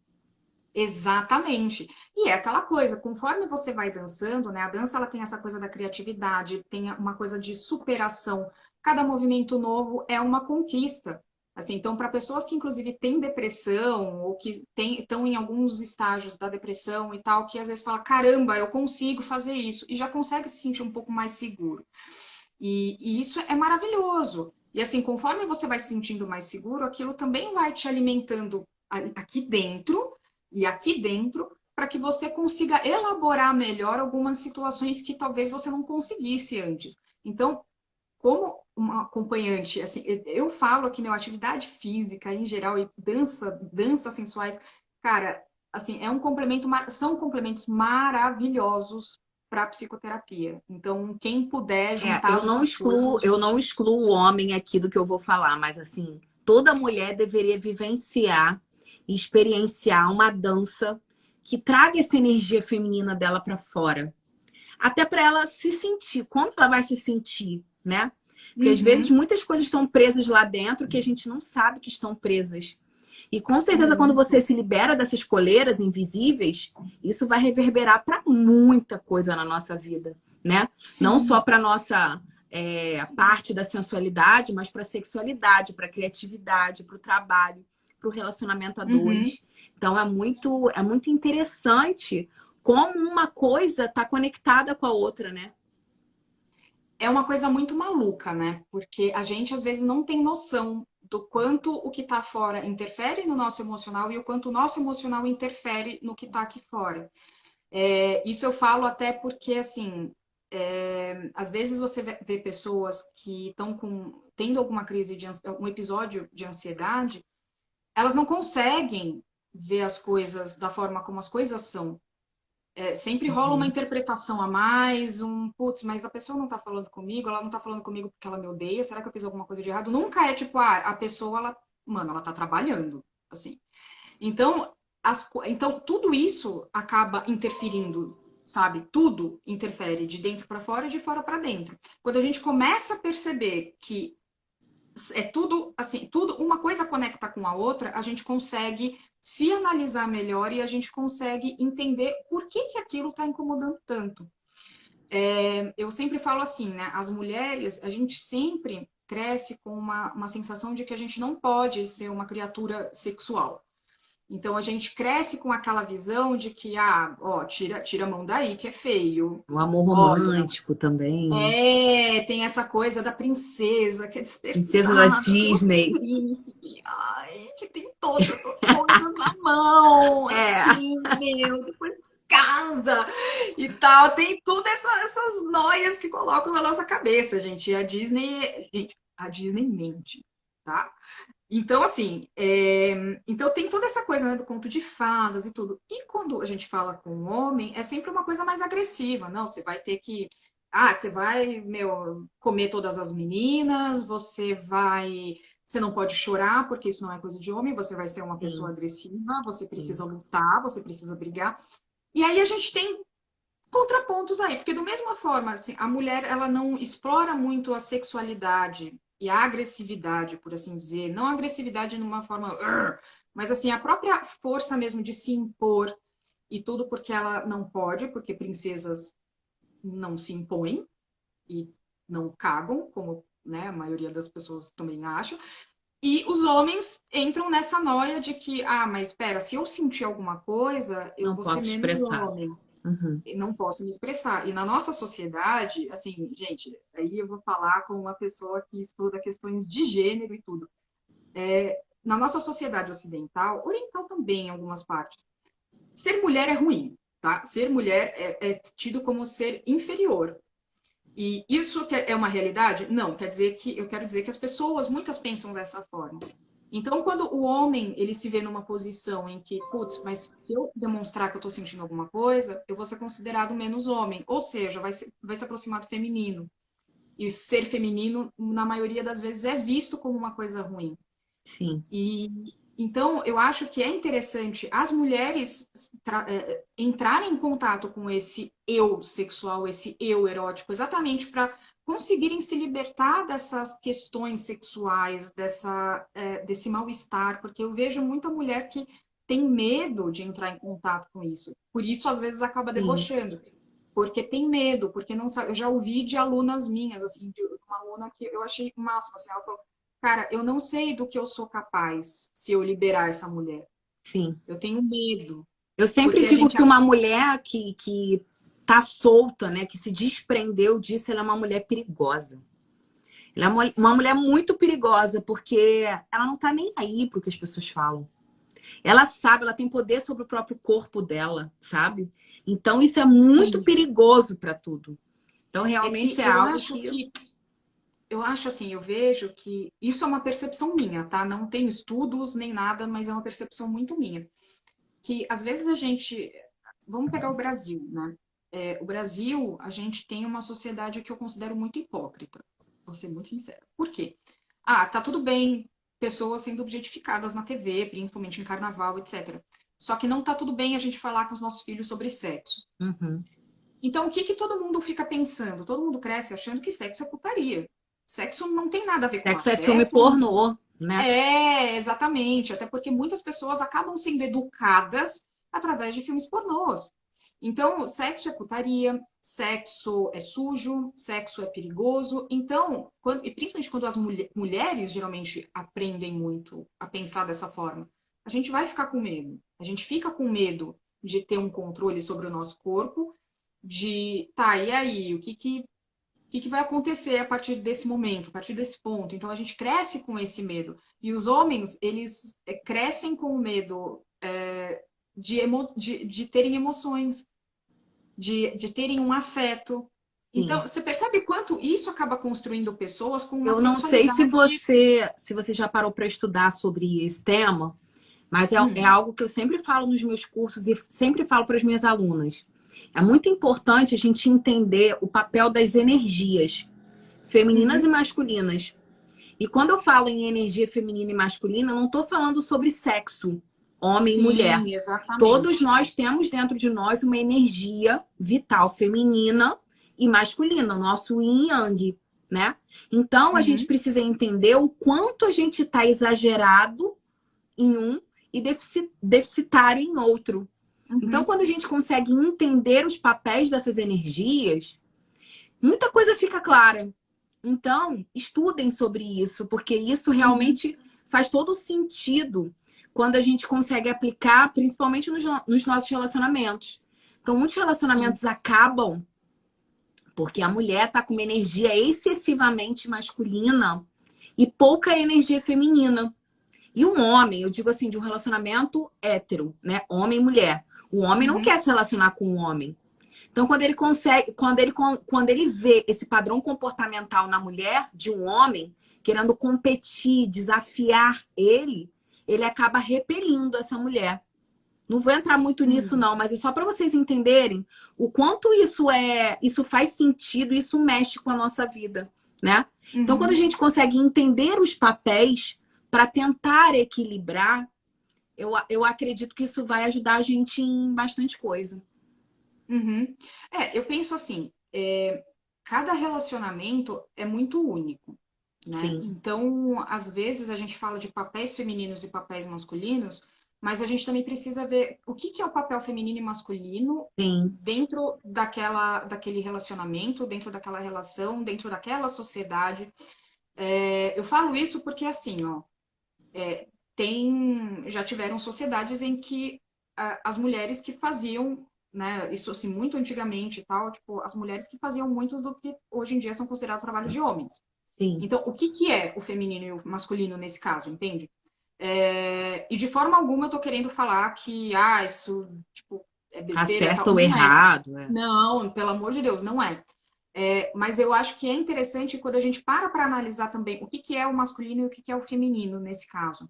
Exatamente. E é aquela coisa, conforme você vai dançando, né? A dança ela tem essa coisa da criatividade, tem uma coisa de superação. Cada movimento novo é uma conquista. Assim, então, para pessoas que inclusive têm depressão ou que estão em alguns estágios da depressão e tal, que às vezes fala, caramba, eu consigo fazer isso, e já consegue se sentir um pouco mais seguro. E isso é maravilhoso. E assim, conforme você vai se sentindo mais seguro, aquilo também vai te alimentando aqui dentro e aqui dentro para que você consiga elaborar melhor algumas situações que talvez você não conseguisse antes. Então, como uma acompanhante, assim, eu falo que meu atividade física em geral e danças sensuais, cara, assim, são complementos maravilhosos para a psicoterapia. Então, quem puder É, juntar as duas coisas, eu não gente, excluo o homem aqui do que eu vou falar, mas assim, toda mulher deveria vivenciar e experienciar uma dança que traga essa energia feminina dela para fora. Até para ela se sentir, como ela vai se sentir, né? Porque às vezes Uhum. muitas coisas estão presas lá dentro que a gente não sabe que estão presas. E com certeza, quando você Muito. se libera dessas coleiras invisíveis, isso vai reverberar para muita coisa na nossa vida, né? Não só Sim. para nossa parte da sensualidade, mas para a sexualidade, para a criatividade, para o trabalho, para o relacionamento a Uhum. dois. Então é muito interessante como uma coisa está conectada com a outra, né? É uma coisa muito maluca, né? Porque a gente às vezes não tem noção do quanto o que está fora interfere no nosso emocional e o quanto o nosso emocional interfere no que está aqui fora. Isso eu falo até porque, assim, às vezes você vê pessoas que estão tendo alguma crise um episódio de ansiedade, elas não conseguem ver as coisas da forma como as coisas são. Sempre rola uma Uhum. interpretação a mais, putz, mas a pessoa não tá falando comigo, ela não tá falando comigo porque ela me odeia, será que eu fiz alguma coisa de errado? Nunca é tipo, a pessoa, mano, ela tá trabalhando, assim. Então, então tudo isso acaba interferindo, sabe? Tudo interfere de dentro para fora e de fora para dentro. Quando a gente começa a perceber que é tudo assim, tudo uma coisa conecta com a outra, a gente consegue se analisar melhor e a gente consegue entender por que que aquilo está incomodando tanto. Eu sempre falo assim, né? As mulheres, a gente sempre cresce com uma sensação de que a gente não pode ser uma criatura sexual. Então a gente cresce com aquela visão de que, ó, tira a mão daí, que é feio. O amor Olha, romântico também, né? tem essa coisa da princesa que é Princesa da despertada pelo Disney. príncipe. Ai, que tem todas essas coisas na mão, É. assim, meu, depois casa e tal. Tem todas essas noias que colocam na nossa cabeça, gente. A Disney mente, tá? Então, assim, então tem toda essa coisa, né, do conto de fadas e tudo. E quando a gente fala com o homem, é sempre uma coisa mais agressiva. Não, você vai ter que. Você vai, meu, comer todas as meninas, você vai. Você não pode chorar, porque isso não é coisa de homem, você vai ser uma pessoa Sim, agressiva, você precisa sim. lutar, você precisa brigar. E aí a gente tem contrapontos aí, porque da mesma forma, assim, a mulher ela não explora muito a sexualidade e a agressividade, por assim dizer, não a agressividade numa forma, mas assim, a própria força mesmo de se impor e tudo porque ela não pode, porque princesas não se impõem e não cagam, como, né, a maioria das pessoas também acham. E os homens entram nessa noia de que, mas espera, se eu sentir alguma coisa, eu Não vou ser posso menos expressar. homem, Uhum. não posso me expressar. E na nossa sociedade, assim, gente, aí eu vou falar com uma pessoa que estuda questões de gênero e tudo. Na nossa sociedade ocidental, oriental também em algumas partes, ser mulher é ruim, tá? Ser mulher é tido como ser inferior. E isso é uma realidade? Não, quer dizer que eu quero dizer que as pessoas, muitas pensam dessa forma. Então, quando o homem ele se vê numa posição em que, putz, mas se eu demonstrar que eu estou sentindo alguma coisa, eu vou ser considerado menos homem, ou seja, vai se aproximar do feminino. E ser feminino, na maioria das vezes, é visto como uma coisa ruim. Sim. E então eu acho que é interessante as mulheres entrarem em contato com esse eu sexual, esse eu erótico, exatamente para conseguirem se libertar dessas questões sexuais, desse mal-estar, porque eu vejo muita mulher que tem medo de entrar em contato com isso. Por isso, às vezes, acaba Sim. debochando. Porque tem medo, porque não sabe. Eu já ouvi de alunas minhas, assim, de uma aluna que eu achei o máximo, assim, ela falou, cara, eu não sei do que eu sou capaz se eu liberar essa mulher. Sim. Eu tenho medo, Eu sempre porque a digo gente. que uma mulher que tá solta, né, que se desprendeu disso, ela é uma mulher perigosa. Ela é uma mulher muito perigosa, porque ela não tá nem aí pro que as pessoas falam. Ela sabe, ela tem poder sobre o próprio corpo dela, sabe? Então isso é muito Sim. perigoso para tudo. Então É realmente que é algo que eu acho assim, eu vejo que isso é uma percepção minha, tá? Não tem estudos nem nada, mas é uma percepção muito minha. Que às vezes a gente. Vamos pegar o Brasil, né? O Brasil, a gente tem uma sociedade que eu considero muito hipócrita. Vou ser muito sincera. Por quê? Tá tudo bem, pessoas sendo objetificadas na TV, principalmente em carnaval, etc. Só que não tá tudo bem a gente falar com os nossos filhos sobre sexo. Uhum. Então, o que que todo mundo fica pensando? Todo mundo cresce achando que sexo é putaria. Sexo não tem nada a ver com Sexo é filme afeto. pornô, né? Exatamente. Até porque muitas pessoas acabam sendo educadas através de filmes pornôs. Então, sexo é putaria, sexo é sujo, sexo é perigoso. Então, e principalmente quando as mulheres geralmente aprendem muito a pensar dessa forma, a gente vai ficar com medo. A gente fica com medo de ter um controle sobre o nosso corpo, de, tá, e aí, o que vai acontecer a partir desse momento, a partir desse ponto? Então, a gente cresce com esse medo. E os homens, eles crescem com o medo de terem emoções, de terem um afeto. Então, Sim. você percebe quanto isso acaba construindo pessoas com uma Eu não sei se sensualidade. você já parou para estudar sobre esse tema, mas é Hum, algo que eu sempre falo nos meus cursos e sempre falo para as minhas alunas. É muito importante a gente entender o papel das energias femininas e uhum, masculinas. E quando eu falo em energia feminina e masculina, eu não estou falando sobre sexo, homem e mulher. sim, Todos exatamente. nós temos dentro de nós uma energia vital feminina e masculina, o nosso yin e yang, né? Então a gente Uhum, precisa entender o quanto a gente está exagerado em um e deficitário em outro. Então, uhum, quando a gente consegue entender os papéis dessas energias, muita coisa fica clara. Então, estudem sobre isso, porque isso uhum, realmente faz todo sentido quando a gente consegue aplicar, principalmente nos nossos relacionamentos. Então, muitos sim. relacionamentos acabam porque a mulher está com uma energia excessivamente masculina e pouca energia feminina. E um homem, eu digo assim, de um relacionamento hétero, né? Homem e mulher. O homem não Uhum, quer se relacionar com um homem. Então, quando ele consegue, quando ele vê esse padrão comportamental na mulher, de um homem, querendo competir, desafiar ele, ele acaba repelindo essa mulher. Não vou entrar muito nisso, uhum, não, mas é só para vocês entenderem o quanto isso faz sentido, isso mexe com a nossa vida, né? Então, quando a uhum. gente consegue entender os papéis para tentar equilibrar, eu acredito que isso vai ajudar a gente em bastante coisa. Uhum. Eu penso assim, cada relacionamento é muito único, né? Sim, Então, às vezes a gente fala de papéis femininos e papéis masculinos, mas a gente também precisa ver o que que é o papel feminino e masculino sim. dentro daquele relacionamento, dentro daquela relação, dentro daquela sociedade. Eu falo isso porque assim, ó, já tiveram sociedades em que as mulheres que faziam, né, isso assim, muito antigamente e tal, tipo, as mulheres que faziam muito do que hoje em dia são considerados trabalhos de homens. Sim. Então, o que que é o feminino e o masculino nesse caso, entende? E de forma alguma eu tô querendo falar que, isso, tipo, é Tá besteira e certo tal. ou Não é. errado, né? Não, pelo amor de Deus, não é. Mas eu acho que é interessante quando a gente para analisar também o que que é o masculino e o que que é o feminino nesse caso.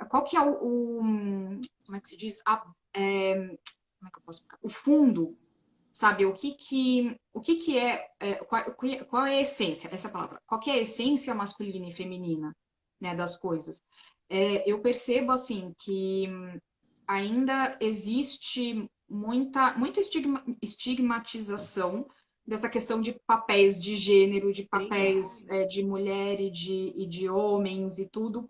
Qual que é como é que se diz? Como é que eu posso explicar? O fundo, sabe? O que que qual é a essência, essa palavra? Qual que é a essência masculina e feminina, né, das coisas? Eu percebo, assim, que ainda existe muita estigmatização dessa questão de papéis de gênero, de papéis Obrigada. de mulher e de homens e tudo.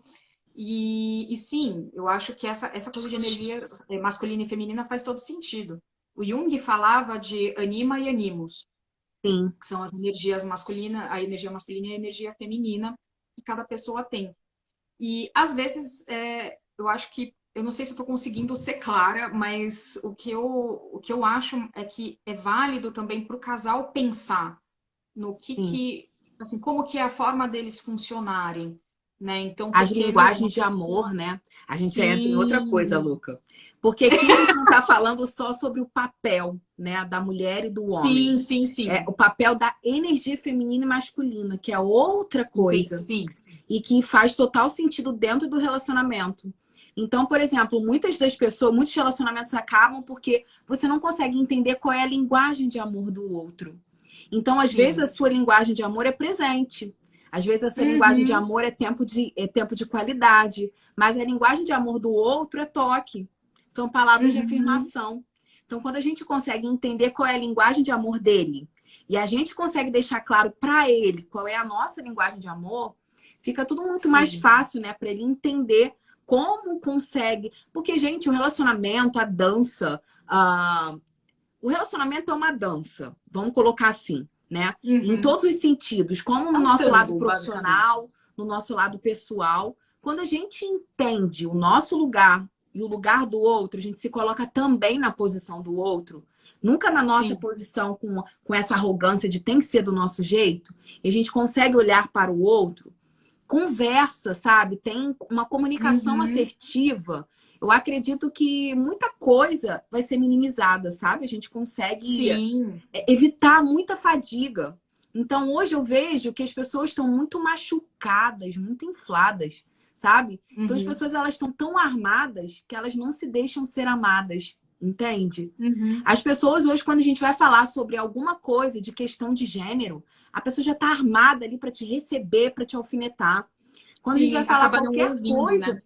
E sim, eu acho que essa coisa de energia masculina e feminina faz todo sentido. O Jung falava de anima e animus, Sim. que são as energias masculinas, a energia masculina e a energia feminina que cada pessoa tem. E às vezes eu acho que eu não sei se eu estou conseguindo ser clara, mas o que eu acho é que é válido também para o casal pensar no Sim. assim, como que é a forma deles funcionarem, né? Então, As porque, meu, uma linguagens de pessoa. amor, né? A gente entra em outra coisa, Sim, Luca. Porque aqui a gente não está falando só sobre o papel, né, da mulher e do homem. sim, sim, É sim. o papel da energia feminina e masculina, que é outra coisa Sim. e que faz total sentido dentro do relacionamento. Então, por exemplo, muitos relacionamentos acabam porque você não consegue entender qual é a linguagem de amor do outro. Então, às vezes, a Sim. sua linguagem de amor é presente. Às vezes, a sua linguagem de Uhum, amor é tempo de qualidade. Mas a linguagem de amor do outro é toque. São palavras de uhum, afirmação. Então, quando a gente consegue entender qual é a linguagem de amor dele e a gente consegue deixar claro para ele qual é a nossa linguagem de amor, fica tudo muito mais Sim. fácil, né? Para ele entender como consegue. Porque, gente, o relacionamento, a dança, o relacionamento é uma dança, vamos colocar assim, né? Em Uhum. todos os sentidos, como É no um nosso lado tango, basicamente. profissional, no nosso lado pessoal. Quando a gente entende o nosso lugar e o lugar do outro, a gente se coloca também na posição do outro, nunca na nossa Sim. posição com essa arrogância de tem que ser do nosso jeito, e a gente consegue olhar para o outro, conversa, sabe? Tem uma comunicação Uhum. assertiva. Eu acredito que muita coisa vai ser minimizada, sabe? A gente consegue Sim. evitar muita fadiga. Então, hoje eu vejo que as pessoas estão muito machucadas, muito infladas, sabe? Então, as Uhum. pessoas elas estão tão armadas que elas não se deixam ser amadas, entende? Uhum. As pessoas hoje, quando a gente vai falar sobre alguma coisa de questão de gênero, a pessoa já está armada ali para te receber, para te alfinetar. Quando a gente vai Sim, falar acaba não qualquer ouvindo, né? coisa,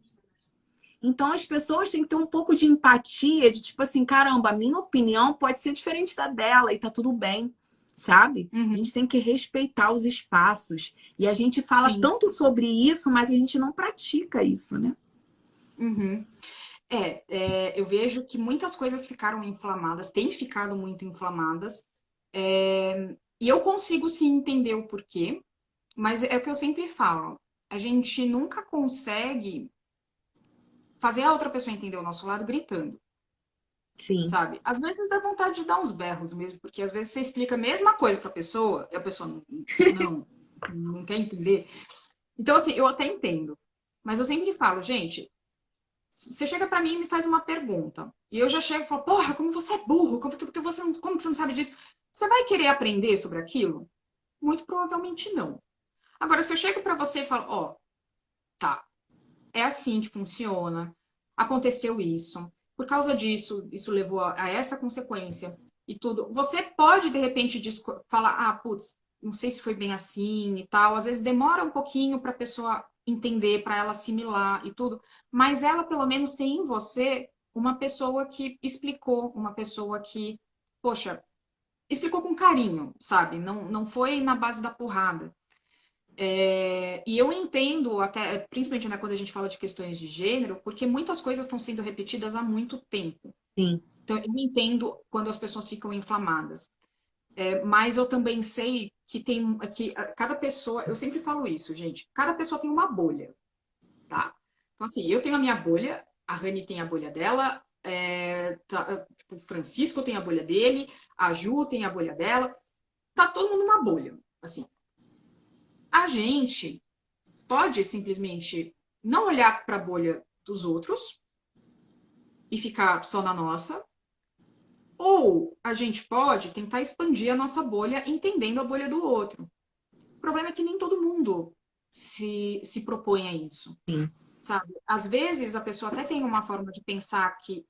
então as pessoas têm que ter um pouco de empatia, de tipo assim, caramba, a minha opinião pode ser diferente da dela e tá tudo bem, sabe? A gente Uhum. tem que respeitar os espaços. E a gente fala Sim. tanto sobre isso, mas a gente não pratica isso, né? Uhum. Eu vejo que muitas coisas ficaram inflamadas, têm ficado muito inflamadas, e eu consigo sim entender o porquê, mas é o que eu sempre falo, a gente nunca consegue fazer a outra pessoa entender o nosso lado gritando, Sim. sabe? Às vezes dá vontade de dar uns berros mesmo, porque às vezes você explica a mesma coisa pra pessoa e a pessoa não quer entender. Então, assim, eu até entendo, mas eu sempre falo, gente, você chega pra mim e me faz uma pergunta. E eu já chego e falo, porra, como você é burro, como que você não sabe disso? Você vai querer aprender sobre aquilo? Muito provavelmente não. Agora, se eu chego pra você e falo, ó, tá, é assim que funciona, aconteceu isso, por causa disso, isso levou a essa consequência e tudo. Você pode, de repente, falar, ah, putz, não sei se foi bem assim e tal. Às vezes demora um pouquinho para a pessoa entender, para ela assimilar e tudo, mas ela pelo menos tem em você uma pessoa que explicou, uma pessoa que, poxa, explicou com carinho, sabe? Não foi na base da porrada. E eu entendo, até, principalmente né, quando a gente fala de questões de gênero, porque muitas coisas estão sendo repetidas há muito tempo. Sim. Então, eu entendo quando as pessoas ficam inflamadas. Mas eu também sei que cada pessoa, eu sempre falo isso, gente, cada pessoa tem uma bolha, tá? Então, assim, eu tenho a minha bolha, a Rani tem a bolha dela, tipo, o Francisco tem a bolha dele, a Ju tem a bolha dela, tá todo mundo numa bolha. Assim, a gente pode simplesmente não olhar para a bolha dos outros e ficar só na nossa, ou a gente pode tentar expandir a nossa bolha entendendo a bolha do outro. O problema é que nem todo mundo se propõe a isso, Sim. sabe? Às vezes a pessoa até tem uma forma de pensar que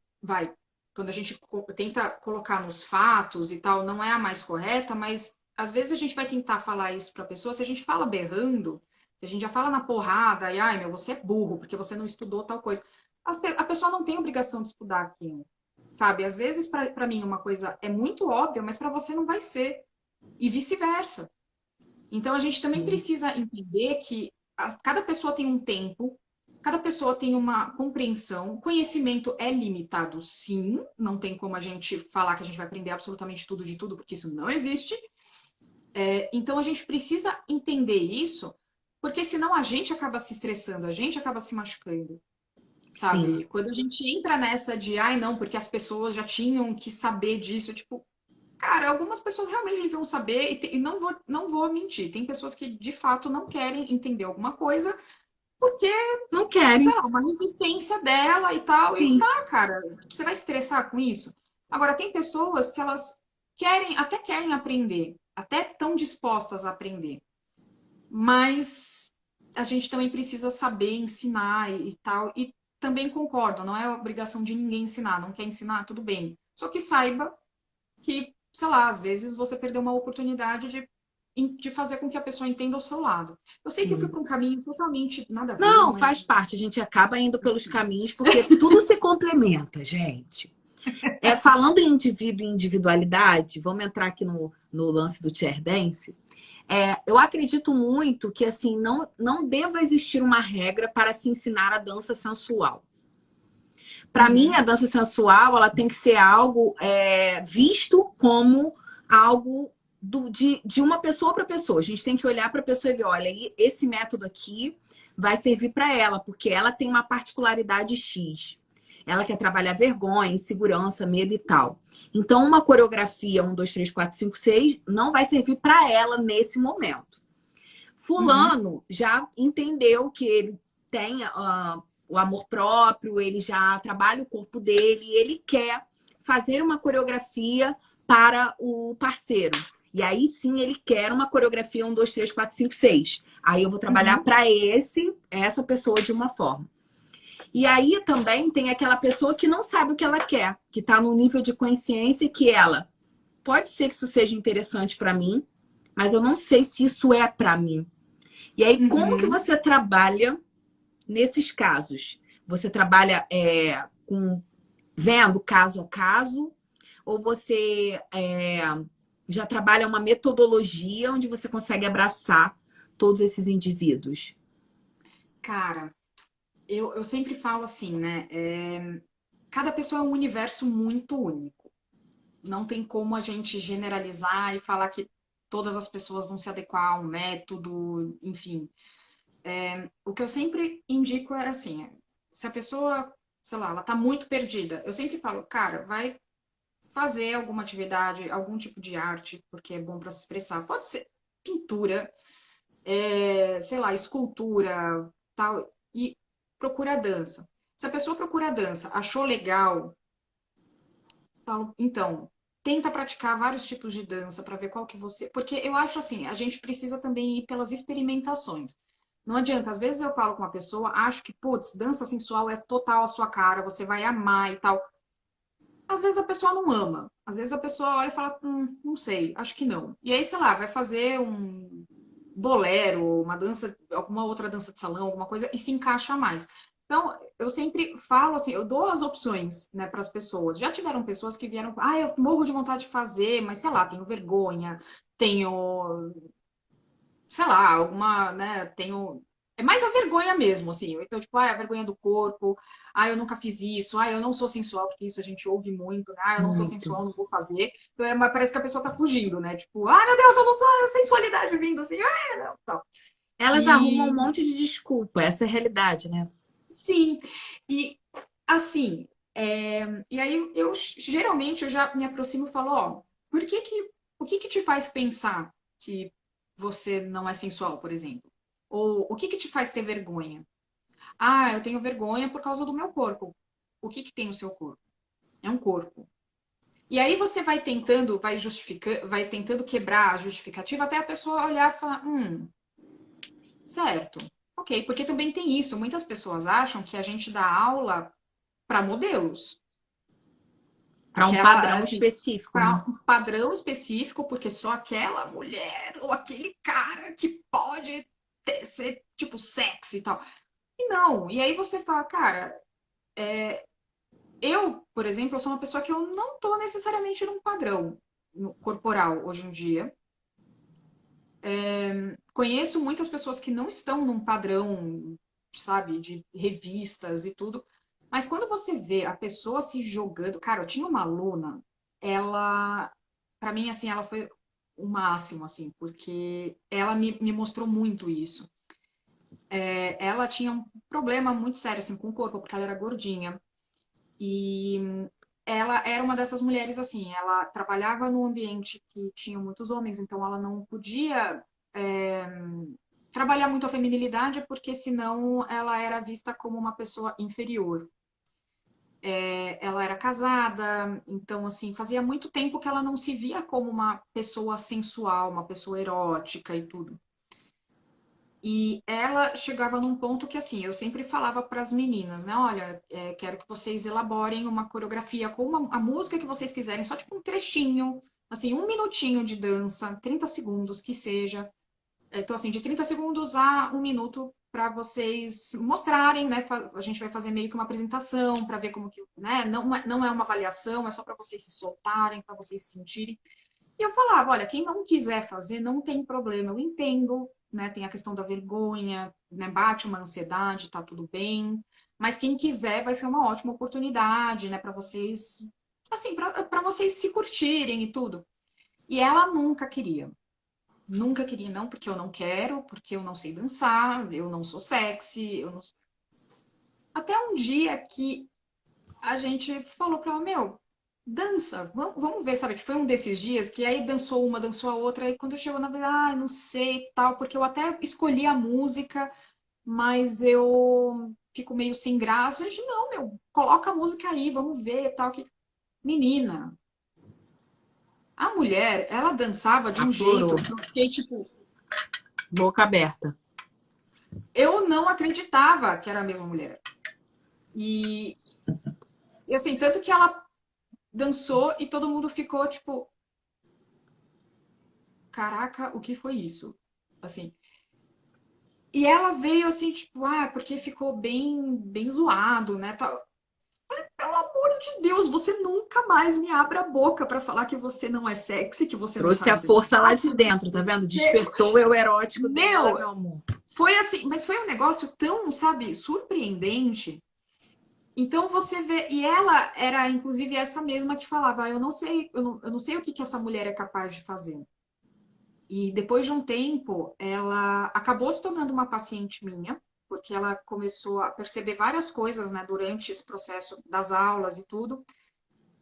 quando a gente tenta colocar nos fatos e tal, não é a mais correta, mas às vezes a gente vai tentar falar isso para a pessoa, se a gente fala berrando, se a gente já fala na porrada, e ai meu, você é burro porque você não estudou tal coisa. A pessoa não tem obrigação de estudar aquilo, sabe? Às vezes para mim uma coisa é muito óbvia, mas para você não vai ser, e vice-versa. Então a gente também Sim. precisa entender que cada pessoa tem um tempo, cada pessoa tem uma compreensão, conhecimento é limitado, sim, não tem como a gente falar que a gente vai aprender absolutamente tudo de tudo, porque isso não existe. Então a gente precisa entender isso, porque senão a gente acaba se estressando, a gente acaba se machucando, Sim. sabe? Quando a gente entra nessa de, ai não, porque as pessoas já tinham que saber disso, tipo, cara, algumas pessoas realmente deviam saber, e não vou mentir, tem pessoas que de fato não querem entender alguma coisa, porque, Não sei querem. lá, uma resistência dela e tal, e Sim. tá, cara, você vai estressar com isso? Agora, tem pessoas que elas até querem aprender, até estão dispostas a aprender, mas a gente também precisa saber ensinar e tal, e também concordo, não é obrigação de ninguém ensinar, não quer ensinar, tudo bem. Só que saiba que, sei lá, às vezes você perdeu uma oportunidade de fazer com que a pessoa entenda o seu lado. Eu sei que eu fui Sim. para um caminho totalmente nada a ver, Não, mas faz parte. A gente acaba indo pelos caminhos porque tudo se complementa, gente. Falando em indivíduo e individualidade, vamos entrar aqui no lance do chair dance. Eu acredito muito que assim não deva existir uma regra para se ensinar a dança sensual. Para mim, a dança sensual ela tem que ser algo visto como algo de uma pessoa para pessoa. A gente tem que olhar para a pessoa e ver, olha, esse método aqui vai servir para ela, porque ela tem uma particularidade X. Ela quer trabalhar vergonha, insegurança, medo e tal. Então, uma coreografia 1, 2, 3, 4, 5, 6 não vai servir para ela nesse momento. Fulano já entendeu que ele tem o amor próprio, ele já trabalha o corpo dele, ele quer fazer uma coreografia para o parceiro. E aí sim ele quer uma coreografia 1, 2, 3, 4, 5, 6. Aí eu vou trabalhar para essa pessoa de uma forma. E aí também tem aquela pessoa que não sabe o que ela quer, que está num nível de consciência que ela pode ser que isso seja interessante para mim, mas eu não sei se isso é para mim. E aí, como que você trabalha nesses casos? Você trabalha vendo caso a caso? Ou você já trabalha uma metodologia onde você consegue abraçar todos esses indivíduos? Cara, eu sempre falo assim, né? Cada pessoa é um universo muito único. Não tem como a gente generalizar e falar que todas as pessoas vão se adequar a um método, enfim. O que eu sempre indico é assim, se a pessoa, sei lá, ela tá muito perdida, eu sempre falo, cara, vai fazer alguma atividade, algum tipo de arte, porque é bom para se expressar. Pode ser pintura, sei lá, escultura, tal, e procura dança. Se a pessoa procura dança, achou legal, falo, então, tenta praticar vários tipos de dança para ver qual que você. Porque eu acho assim, a gente precisa também ir pelas experimentações. Não adianta, às vezes eu falo com uma pessoa, acho que, putz, dança sensual é total a sua cara, você vai amar e tal. Às vezes a pessoa não ama. Às vezes a pessoa olha e fala, não sei, acho que não. E aí, sei lá, vai fazer um bolero, uma dança, alguma outra dança de salão, alguma coisa, e se encaixa mais. Então, eu sempre falo assim, eu dou as opções, né, para as pessoas. Já tiveram pessoas que vieram, eu morro de vontade de fazer, mas sei lá, tenho vergonha, tenho, sei lá, alguma, né, tenho. É mais a vergonha mesmo, assim. Então, tipo, a vergonha do corpo, eu nunca fiz isso, eu não sou sensual, porque isso a gente ouve muito, né? Eu não sou Muito. sensual, não vou fazer. Então, mas parece que a pessoa tá fugindo, né? Tipo, meu Deus, eu não sou a sensualidade vindo assim, não, tal. Elas arrumam um E monte de desculpa, essa é a realidade, né? sim, e assim, e aí eu geralmente eu já me aproximo e falo, ó, o que que te faz pensar que você não é sensual, por exemplo? Ou o que que te faz ter vergonha? Eu tenho vergonha por causa do meu corpo. O que que tem no seu corpo? É um corpo. E aí você vai tentando, vai justificando, vai tentando quebrar a justificativa até a pessoa olhar e falar, certo. Ok, porque também tem isso. Muitas pessoas acham que a gente dá aula para modelos. Para um Aquela, padrão assim, específico, né? para um padrão específico, porque só aquela mulher ou aquele cara que pode ser, tipo, sexy e tal. E não. E aí você fala, cara, eu, por exemplo, eu sou uma pessoa que eu não tô necessariamente num padrão corporal hoje em dia. Conheço muitas pessoas que não estão num padrão, sabe, de revistas e tudo. Mas quando você vê a pessoa se jogando. Cara, eu tinha uma aluna, ela, pra mim, assim, ela foi o máximo, assim, porque ela me mostrou muito isso. Ela tinha um problema muito sério, assim, com o corpo, porque ela era gordinha. E ela era uma dessas mulheres, assim, ela trabalhava num ambiente que tinha muitos homens, então ela não podia é, trabalhar muito a feminilidade, porque senão ela era vista como uma pessoa inferior. Ela era casada, então, assim, fazia muito tempo que ela não se via como uma pessoa sensual, uma pessoa erótica e tudo. E ela chegava num ponto que, assim, eu sempre falava para as meninas, né? Olha, quero que vocês elaborem uma coreografia com a música que vocês quiserem, só tipo um trechinho, assim, 1 minutinho de dança, 30 segundos que seja. Então, assim, de 30 segundos a 1 minuto para vocês mostrarem, né? A gente vai fazer meio que uma apresentação para ver como que, né? Não é uma avaliação, é só para vocês se soltarem, para vocês se sentirem. E eu falava, olha, quem não quiser fazer, não tem problema, eu entendo, né? Tem a questão da vergonha, né? Bate uma ansiedade, tá tudo bem. Mas quem quiser vai ser uma ótima oportunidade, né? Para vocês, assim, para vocês se curtirem e tudo. E ela nunca queria. Nunca queria, não, porque eu não quero, porque eu não sei dançar, eu não sou sexy, eu não... Até um dia que a gente falou pra ela, meu, dança, vamos ver, sabe? Que foi um desses dias que aí dançou uma, dançou a outra, e quando chegou na verdade, não sei, tal, porque eu até escolhi a música, mas eu fico meio sem graça. A gente, não, meu, coloca a música aí, vamos ver, tal, que... Menina, a mulher, ela dançava de um Aflorou. jeito que eu fiquei, tipo, Boca aberta. eu não acreditava que era a mesma mulher. E, e assim, tanto que ela dançou e todo mundo ficou, tipo, caraca, o que foi isso? Assim, e ela veio assim, tipo, porque ficou bem zoado, né? Tal. Pelo amor de Deus, você nunca mais me abra a boca pra falar que você não é sexy, que você não Trouxe a sabe força lá dançar. de dentro, tá vendo? Despertou o eu erótico dela, Meu, meu amor. foi assim, mas foi um negócio tão, sabe, surpreendente. Então você vê, e ela era inclusive essa mesma que falava, eu não sei, eu não sei o que que essa mulher é capaz de fazer. E depois de um tempo, ela acabou se tornando uma paciente minha, porque ela começou a perceber várias coisas, né, durante esse processo das aulas e tudo.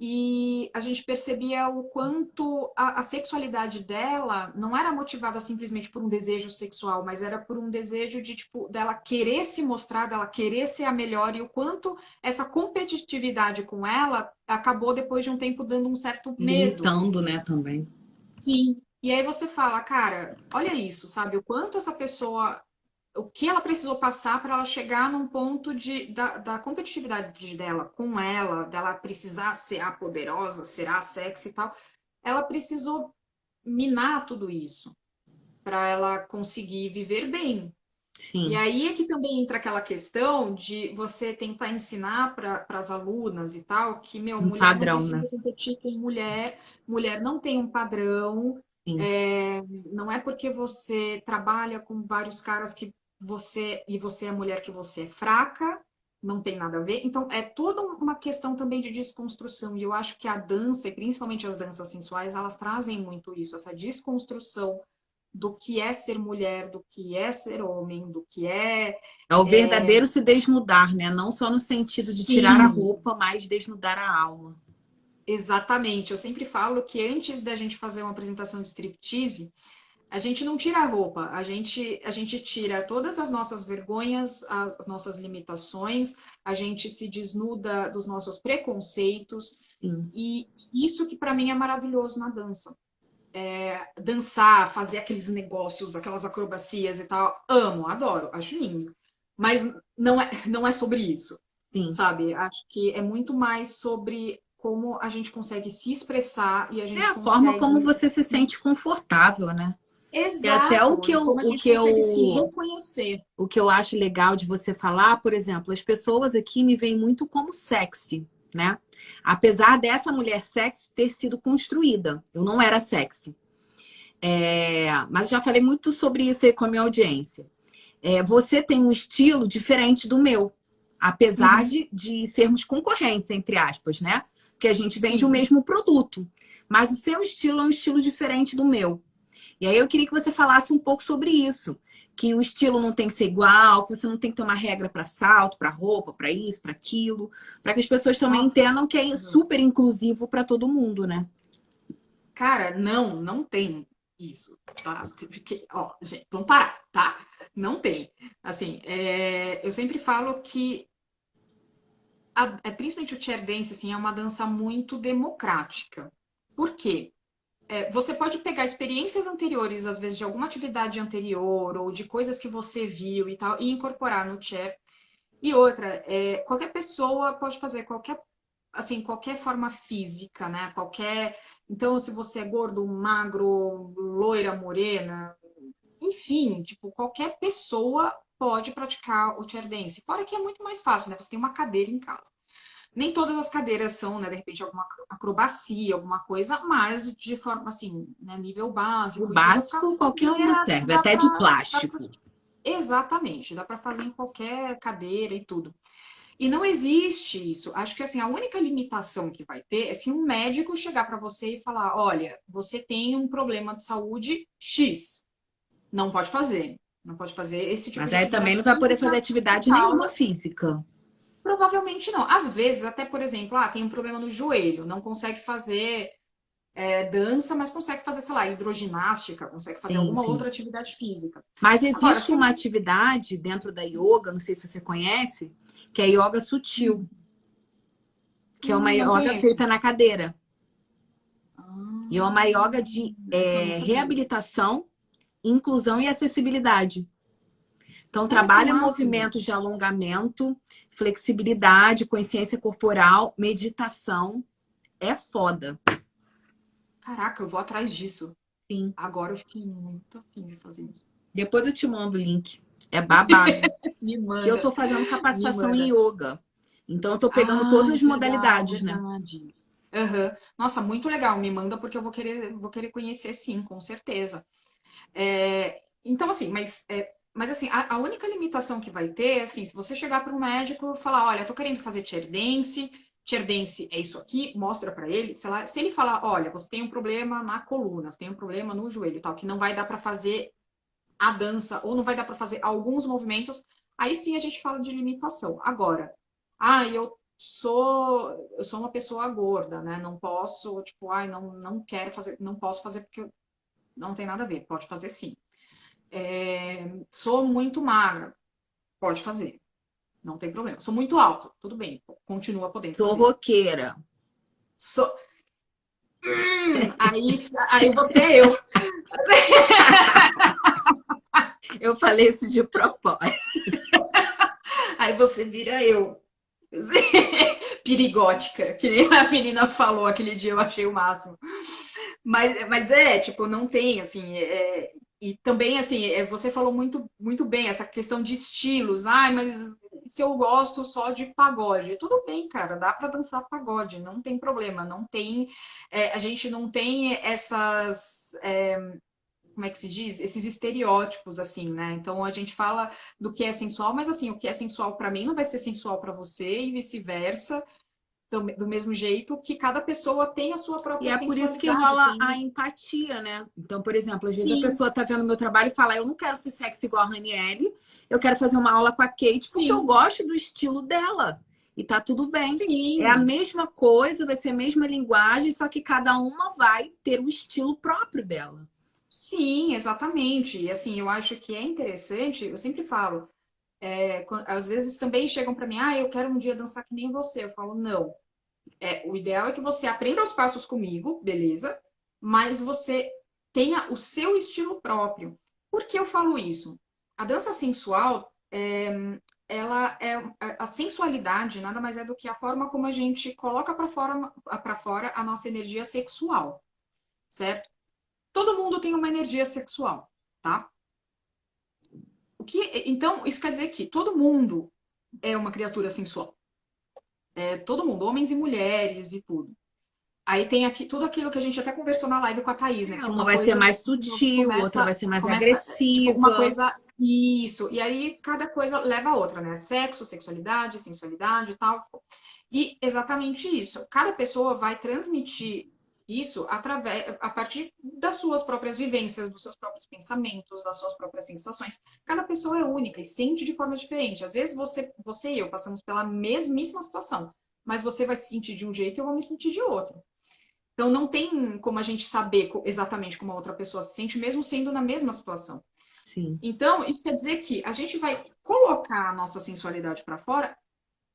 E a gente percebia o quanto a sexualidade dela não era motivada simplesmente por um desejo sexual, mas era por um desejo de, tipo, dela querer se mostrar, dela querer ser a melhor, e o quanto essa competitividade com ela acabou, depois de um tempo, dando um certo medo. Limitando, né, também. Sim. E aí você fala, cara, olha isso, sabe? O quanto essa pessoa, o que ela precisou passar para ela chegar num ponto da competitividade dela com ela, dela precisar ser a poderosa, ser a sexy e tal. Ela precisou minar tudo isso para ela conseguir viver bem. E Sim, aí é que também entra aquela questão de você tentar ensinar para as alunas e tal que, meu, um mulher não padrão, né? precisa competir com mulher, mulher não tem um padrão, Sim. é, não é porque você trabalha com vários caras que você é mulher que você é fraca, não tem nada a ver. Então, é toda uma questão também de desconstrução. E eu acho que a dança, e principalmente as danças sensuais, elas trazem muito isso, essa desconstrução do que é ser mulher, do que é ser homem, do que é. É o verdadeiro se desnudar, né? Não só no sentido de tirar a Sim, roupa, mas desnudar a alma. exatamente. Eu sempre falo que antes da gente fazer uma apresentação de striptease, a gente não tira a roupa, a gente tira todas as nossas vergonhas, as nossas limitações, a gente se desnuda dos nossos preconceitos, Sim. e isso que para mim é maravilhoso na dança. Dançar, fazer aqueles negócios, aquelas acrobacias e tal, amo, adoro, acho lindo. Mas não é sobre isso, Sim. sabe? Acho que é muito mais sobre como a gente consegue se expressar e a É gente a forma como consegue. você se sente confortável, né? E até o Exato, que e eu, como a o gente que consegue se eu, reconhecer. o que eu acho legal de você falar, por exemplo, as pessoas aqui me veem muito como sexy, né? Apesar dessa mulher sexy ter sido construída, eu não era sexy. Mas eu já falei muito sobre isso aí com a minha audiência. Você tem um estilo diferente do meu, apesar Uhum, de sermos concorrentes, entre aspas, né? Porque a gente vende o sim. mesmo produto. Mas o seu estilo é um estilo diferente do meu. E aí eu queria que você falasse um pouco sobre isso. Que o estilo não tem que ser igual, que você não tem que ter uma regra para salto, para roupa, para isso, para aquilo, para que as pessoas também Nossa. entendam que é super inclusivo para todo mundo, né? Cara, não tem isso, tá? Ó, gente, vamos parar, tá? Não tem. Assim, eu sempre falo que principalmente o chair dance, assim, é uma dança muito democrática. Por quê? Você pode pegar experiências anteriores, às vezes de alguma atividade anterior ou de coisas que você viu e tal, e incorporar no chair. E outra, qualquer pessoa pode fazer qualquer, assim, qualquer forma física, né? Qualquer. Então, se você é gordo, magro, loira, morena, enfim, tipo, qualquer pessoa pode praticar o chair dance. Fora que é muito mais fácil, né? Você tem uma cadeira em casa. Nem todas as cadeiras são, né, de repente, alguma acrobacia, alguma coisa, mas de forma assim, né, nível O básico e tudo, básico, qualquer uma cadeira serve, até de plástico. exatamente, dá para fazer em qualquer cadeira e tudo. E não existe isso. Acho que assim, a única limitação que vai ter é se um médico chegar para você e falar: olha, você tem um problema de saúde X, não pode fazer. Não pode fazer esse tipo Mas de aí também atividade não vai poder fazer física por atividade nenhuma causa. física. Provavelmente não. Às vezes, até por exemplo, tem um problema no joelho, não consegue fazer dança, mas consegue fazer, sei lá, hidroginástica, consegue fazer Sim, alguma sim. outra atividade física. Mas Agora, existe se uma um. atividade dentro da yoga, não sei se você conhece, que é yoga sutil, que é uma Não yoga conheço. feita na cadeira. E é uma Ah, yoga de essa eu não sabia. reabilitação, inclusão e acessibilidade. Então, Olha que trabalha máximo. movimentos de alongamento, flexibilidade, consciência corporal, meditação. É foda. Caraca, eu vou atrás disso. Sim. Agora eu fiquei muito afim de fazer isso. Depois eu te mando o link. É babado. Me Que eu manda, tô fazendo me capacitação em manda. yoga. Então, eu tô pegando todas Ai, as que legal, modalidades, né? verdade. Aham. Nossa, muito legal. Me manda porque eu vou querer conhecer sim, com certeza. Então, assim, mas assim, a única limitação que vai ter, assim, se você chegar para um médico e falar, olha, tô querendo fazer chair dance é isso aqui, mostra para ele, se ele falar, olha, você tem um problema na coluna, você tem um problema no joelho, e tal, que não vai dar para fazer a dança ou não vai dar para fazer alguns movimentos, aí sim a gente fala de limitação. Agora, eu sou uma pessoa gorda, né? Não posso, tipo, não quero fazer, não posso fazer porque não tem nada a ver, pode fazer sim. Sou muito magra, pode fazer, não tem problema. Sou muito alto, tudo bem, continua podendo Sou fazer. roqueira. Sou... aí, aí você é eu. Eu falei isso de propósito. Aí você vira eu. Perigótica, que nem a menina falou aquele dia, eu achei o máximo. Mas tipo, não tem, assim, e também, assim, você falou muito bem essa questão de estilos. Ai, mas se eu gosto só de pagode, tudo bem, cara, dá para dançar pagode, não tem problema, não tem, a gente não tem essas, como é que se diz? Esses estereótipos, assim, né? Então a gente fala do que é sensual, mas assim, o que é sensual para mim não vai ser sensual para você e vice-versa, do mesmo jeito que cada pessoa tem a sua E própria é por isso que sensualidade, rola a tem. empatia, né? Então, por exemplo, às vezes a Sim, pessoa tá vendo meu trabalho e fala: eu não quero ser sexy igual a Ranielle, eu quero fazer uma aula com a Kate porque eu sim, gosto do estilo dela. E tá tudo bem. É a sim, mesma coisa, vai ser a mesma linguagem, só que cada uma vai ter o estilo próprio dela. sim, exatamente. E assim, eu acho que é interessante, eu sempre falo, às vezes também chegam para mim, eu quero um dia dançar que nem você. Eu falo, não. O ideal é que você aprenda os passos comigo, beleza? Mas você tenha o seu estilo próprio. Por que eu falo isso? A dança sensual, ela é a sensualidade nada mais é do que a forma como a gente coloca para fora a nossa energia sexual, certo? Todo mundo tem uma energia sexual, tá? Então, isso quer dizer que todo mundo é uma criatura sensual. Todo mundo, homens e mulheres e tudo. Aí tem aqui tudo aquilo que a gente até conversou na live com a Thaís, né? É, Que uma uma vai ser coisa mais sutil, outra vai ser mais começa, tipo, uma agressiva. coisa, isso. E aí cada coisa leva a outra, né? Sexo, sexualidade, sensualidade e tal. E exatamente isso. Cada pessoa vai transmitir isso a partir das suas próprias vivências, dos seus próprios pensamentos, das suas próprias sensações. Cada pessoa é única e sente de forma diferente. Às vezes você e eu passamos pela mesmíssima situação, mas você vai se sentir de um jeito e eu vou me sentir de outro. Então não tem como a gente saber exatamente como a outra pessoa se sente, mesmo sendo na mesma situação. Sim. Então, isso quer dizer que a gente vai colocar a nossa sensualidade para fora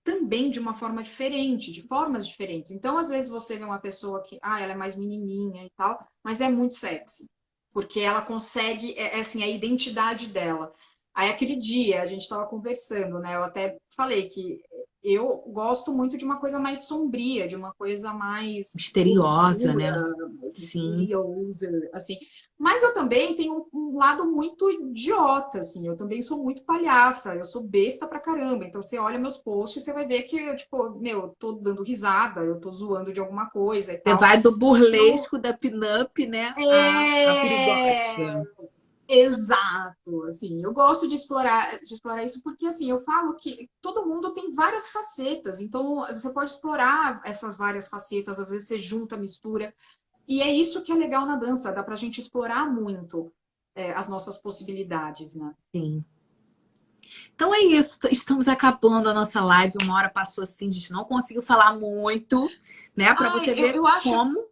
também de uma forma diferente, de formas diferentes. Então, às vezes você vê uma pessoa que, ela é mais menininha e tal, mas é muito sexy, porque ela consegue, assim, a identidade dela. Aí aquele dia a gente estava conversando, né? Eu até falei que eu gosto muito de uma coisa mais sombria, de uma coisa mais Misteriosa, obscura, né? mais Sim. misteriosa, assim. Mas eu também tenho um lado muito idiota, assim. Eu também sou muito palhaça, eu sou besta pra caramba. Então você olha meus posts, você vai ver que, tipo, meu, eu tô dando risada, eu tô zoando de alguma coisa e Você tal. vai do Então, burlesco, da pin-up, né? A perigote. é... Exato, assim, eu gosto de explorar isso porque, assim, eu falo que todo mundo tem várias facetas, então você pode explorar essas várias facetas, às vezes você junta, mistura, e é isso que é legal na dança, dá pra gente explorar muito as nossas possibilidades, né? Sim. Então é isso. Estamos acabando a nossa live. Uma hora passou assim, a gente não conseguiu falar muito, né? Para Ai, você eu, ver eu acho, como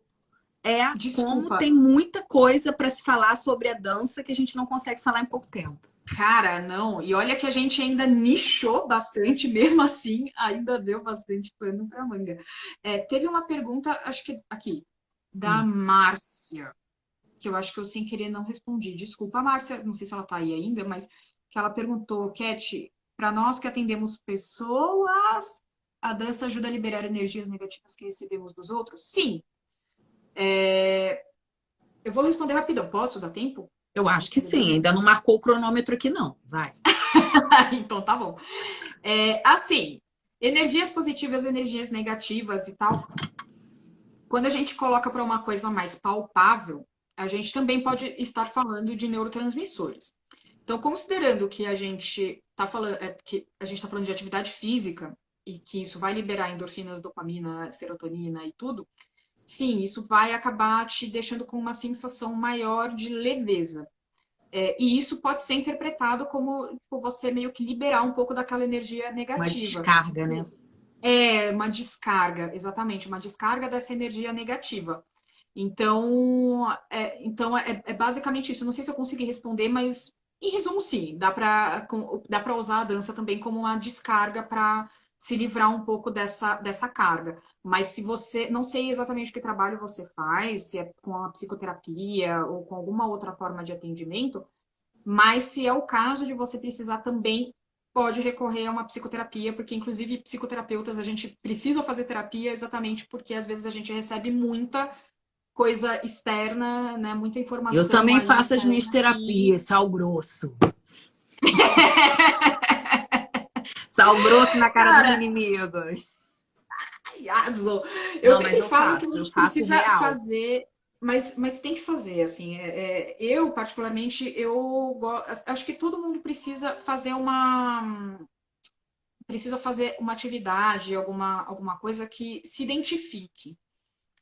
desculpa, tem muita coisa para se falar sobre a dança que a gente não consegue falar em pouco tempo. cara, não, e olha que a gente ainda nichou bastante, mesmo assim, ainda deu bastante pano pra manga. Teve uma pergunta, acho que aqui, da Hum. Márcia, que eu acho que eu sem querer não respondi. Desculpa, Márcia, não sei se ela tá aí ainda, mas que ela perguntou, Cat, para nós que atendemos pessoas, a dança ajuda a liberar energias negativas que recebemos dos outros? Sim. Eu vou responder rapidão. Posso? Dá tempo? Eu acho que Responder sim. bem? Ainda não marcou o cronômetro aqui, não. Vai. Então tá bom. Assim, energias positivas, energias negativas e tal. Quando a gente coloca para uma coisa mais palpável, a gente também pode estar falando de neurotransmissores. Então, considerando que a gente está falando, de atividade física e que isso vai liberar endorfinas, dopamina, serotonina e tudo, sim, isso vai acabar te deixando com uma sensação maior de leveza. E isso pode ser interpretado como tipo, você meio que liberar um pouco daquela energia Uma negativa. descarga, né? É uma descarga, exatamente, uma descarga dessa energia negativa. Então, é basicamente isso. Não sei se eu consegui responder, mas em resumo, sim, dá para usar a dança também como uma descarga para se livrar um pouco dessa carga. Mas se você, não sei exatamente que trabalho você faz, se é com a psicoterapia ou com alguma outra forma de atendimento, mas se é o caso de você precisar também, pode recorrer a uma psicoterapia, porque inclusive psicoterapeutas a gente precisa fazer terapia exatamente porque às vezes a gente recebe muita coisa externa, né, muita Eu informação também aí faço as minhas externa que terapias, sal grosso. Sal grosso na cara dos cara, inimigos. arrasou. Eu Não, mas sempre falo que a eu gente faço precisa real. fazer, mas tem que fazer, assim. Eu, particularmente, acho que todo mundo precisa fazer uma atividade, alguma coisa que se identifique,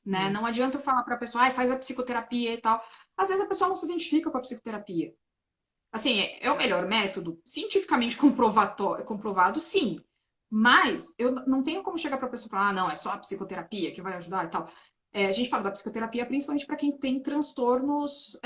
né? Hum. Não adianta eu falar para a pessoa, faz a psicoterapia e tal. Às vezes a pessoa não se identifica com a psicoterapia. Assim, é o melhor método? Cientificamente comprovado, sim. Mas eu não tenho como chegar para a pessoa e falar, não, é só a psicoterapia que vai ajudar e tal. A gente fala da psicoterapia principalmente para quem tem transtornos,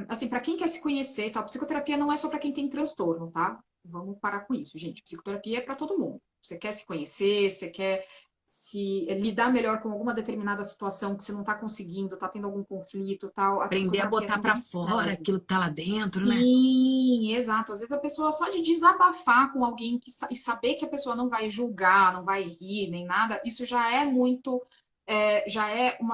assim, para quem quer se conhecer e tal. Psicoterapia não é só para quem tem transtorno, tá? Vamos parar com isso, gente. Psicoterapia é para todo mundo. Você quer se conhecer, você quer se lidar melhor com alguma determinada situação que você não está conseguindo, está tendo algum conflito, tal. A Aprender a psicoterapia botar pra também fora serve. aquilo que tá lá dentro, né? Sim, exato. Às vezes a pessoa só de desabafar com alguém e saber que a pessoa não vai julgar, não vai rir, nem nada, isso já é muito, já é como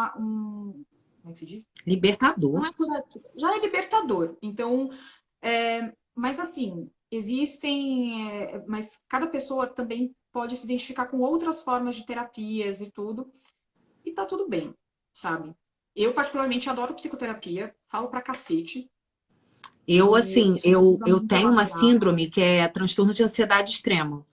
é que se diz? Não Libertador. é curativo, já é libertador. Então, mas assim, mas cada pessoa também pode se identificar com outras formas de terapias e tudo, e tá tudo bem, sabe? Eu particularmente adoro psicoterapia, falo pra cacete, Eu, e assim, isso me ajuda eu muito a tenho uma mapear. síndrome que é transtorno de ansiedade extrema.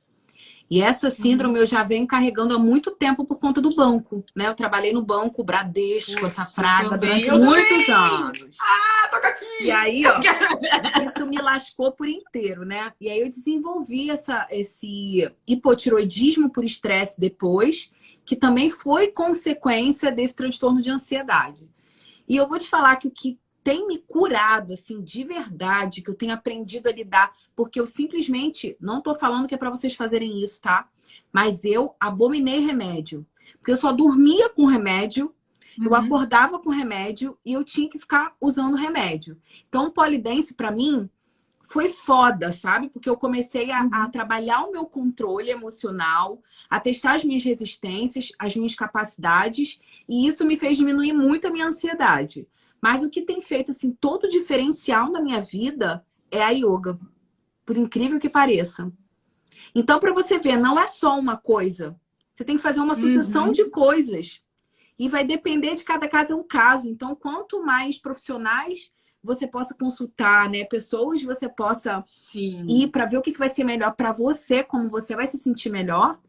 E essa síndrome Uhum. eu já venho carregando há muito tempo por conta do banco, né? Eu trabalhei no banco Bradesco, essa Putz, eu praga, também, durante eu muitos também! anos. Ah, toca E aqui! aí, ó, isso me lascou por inteiro, né? E aí eu desenvolvi esse hipotiroidismo por estresse depois, que também foi consequência desse transtorno de ansiedade. E eu vou te falar que o que tem me curado, assim, de verdade, que eu tenho aprendido a lidar, porque eu simplesmente, não tô falando que é para vocês fazerem isso, tá? Mas eu abominei remédio. Porque eu só dormia com remédio, eu Uhum. acordava com remédio e eu tinha que ficar usando remédio. Então, o polidense, para mim, foi foda, sabe? Porque eu comecei a Uhum. trabalhar o meu controle emocional, a testar as minhas resistências, as minhas capacidades, e isso me fez diminuir muito a minha ansiedade. Mas o que tem feito assim todo o diferencial na minha vida é a yoga, por incrível que pareça. Então, para você ver, não é só uma coisa. Você tem que fazer uma sucessão de Uhum. coisas. E vai depender de cada caso é um caso. Então, quanto mais profissionais você possa consultar, né, pessoas você possa ir Sim. para ver o que vai ser melhor para você, como você vai se sentir melhor,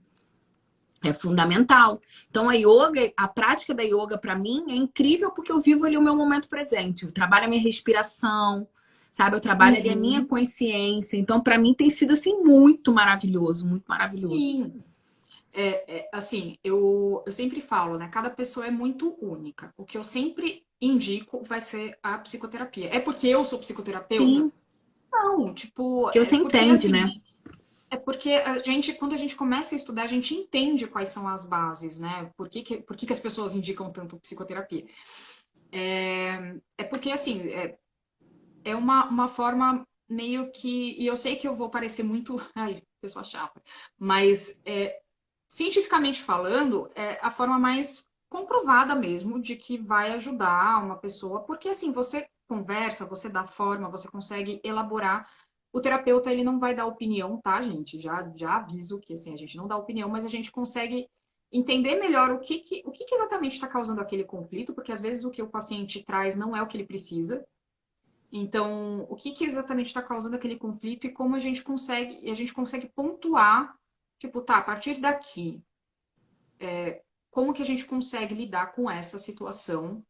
é fundamental. Então, a yoga, a prática da yoga para mim é incrível porque eu vivo ali o meu momento presente. Eu trabalho a minha respiração, sabe? Eu trabalho ali a minha Uhum. consciência. Então, para mim tem sido assim muito maravilhoso, muito maravilhoso. Sim. Assim, eu sempre falo, né? Cada pessoa é muito única. O que eu sempre indico vai ser a psicoterapia. É porque eu sou psicoterapeuta? Sim, Não, tipo, que você entende, né? é porque a gente, quando a gente começa a estudar, a gente entende quais são as bases, né? Por que que as pessoas indicam tanto psicoterapia? É porque, assim, é uma forma meio que. E eu sei que eu vou parecer muito. Ai, pessoa chata. Mas, cientificamente falando, é a forma mais comprovada mesmo de que vai ajudar uma pessoa. Porque, assim, você conversa, você dá forma, você consegue elaborar. O terapeuta, ele não vai dar opinião, tá, gente? Já aviso que, assim, a gente não dá opinião, mas a gente consegue entender melhor o que exatamente está causando aquele conflito, porque às vezes o que o paciente traz não é o que ele precisa. Então, o que que exatamente está causando aquele conflito e como a gente consegue pontuar, tipo, tá, a partir daqui, como que a gente consegue lidar com essa situação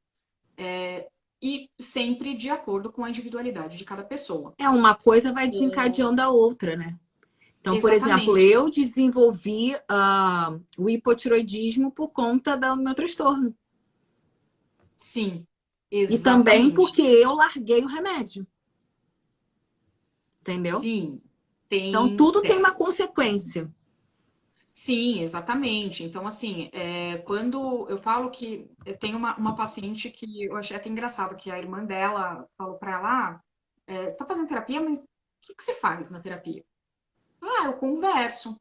e sempre de acordo com a individualidade de cada pessoa. É uma coisa vai desencadeando a outra, né? Então, por exemplo, Exatamente. eu desenvolvi o hipotiroidismo por conta do meu transtorno. Sim, E também exatamente. porque eu larguei o remédio, entendeu? Sim, Então, tem. tudo tem uma consequência. Sim, exatamente. Então, assim, quando eu falo que eu tenho uma paciente que eu achei até engraçado, que a irmã dela falou para ela, você está fazendo terapia, mas o que que você faz na terapia? Ah, eu converso.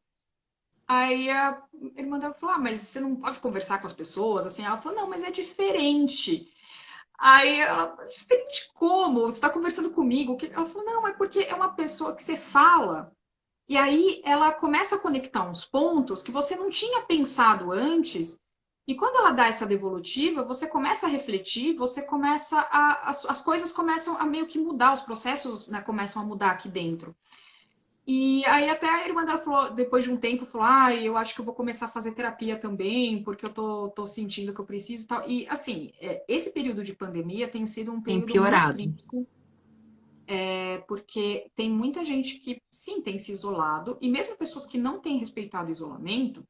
Aí a irmã dela falou, mas você não pode conversar com as pessoas? Assim, ela falou, não, mas é diferente. Aí ela, diferente como? Você está conversando comigo? Ela falou, não, é porque é uma pessoa que você fala. E aí ela começa a conectar uns pontos que você não tinha pensado antes. E quando ela dá essa devolutiva, você começa a refletir, você começa as coisas começam a meio que mudar, os processos, né, começam a mudar aqui dentro. E aí até a irmã dela falou, depois de um tempo, falou, eu acho que eu vou começar a fazer terapia também, porque eu tô sentindo que eu preciso e tal. E assim, esse período de pandemia tem sido um Tem período muito piorado. crítico porque tem muita gente que sim tem se isolado, e mesmo pessoas que não têm respeitado o isolamento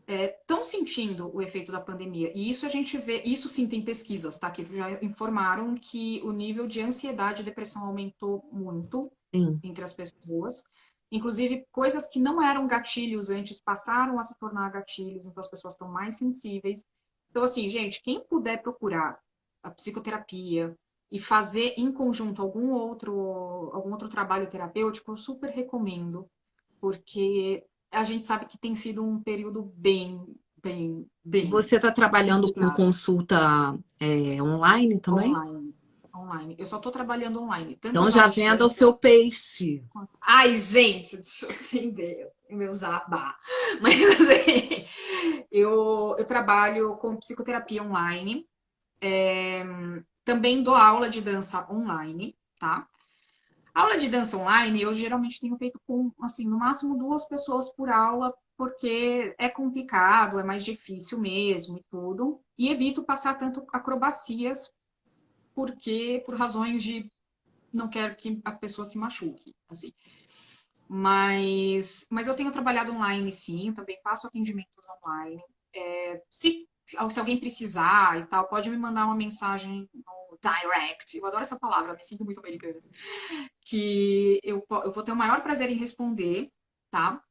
estão sentindo o efeito da pandemia. E isso a gente vê, isso sim tem pesquisas, tá? Que já informaram que o nível de ansiedade e depressão aumentou muito Sim. entre as pessoas. Inclusive, coisas que não eram gatilhos antes passaram a se tornar gatilhos, então as pessoas estão mais sensíveis. Então, assim, gente, quem puder procurar a psicoterapia e fazer em conjunto algum outro trabalho terapêutico, eu super recomendo, porque a gente sabe que tem sido um período bem Você está trabalhando com complicado. consulta online também? Online. Online. Eu só estou trabalhando online, tanto Então as já aulas venda o distância. seu peixe. Ai, gente, deixa eu entender o meu zabá. Mas assim, eu trabalho com psicoterapia online. Também dou aula de dança online, tá? Aula de dança online, eu geralmente tenho feito com, assim, no máximo duas pessoas por aula, porque é complicado, é mais difícil mesmo e tudo. E evito passar tanto acrobacias, porque por razões de não quero que a pessoa se machuque, assim. Mas eu tenho trabalhado online, sim, também faço atendimentos online. Se alguém precisar e tal, pode me mandar uma mensagem no direct. Eu adoro essa palavra, me sinto muito americana. Que eu vou ter o maior prazer em responder, tá?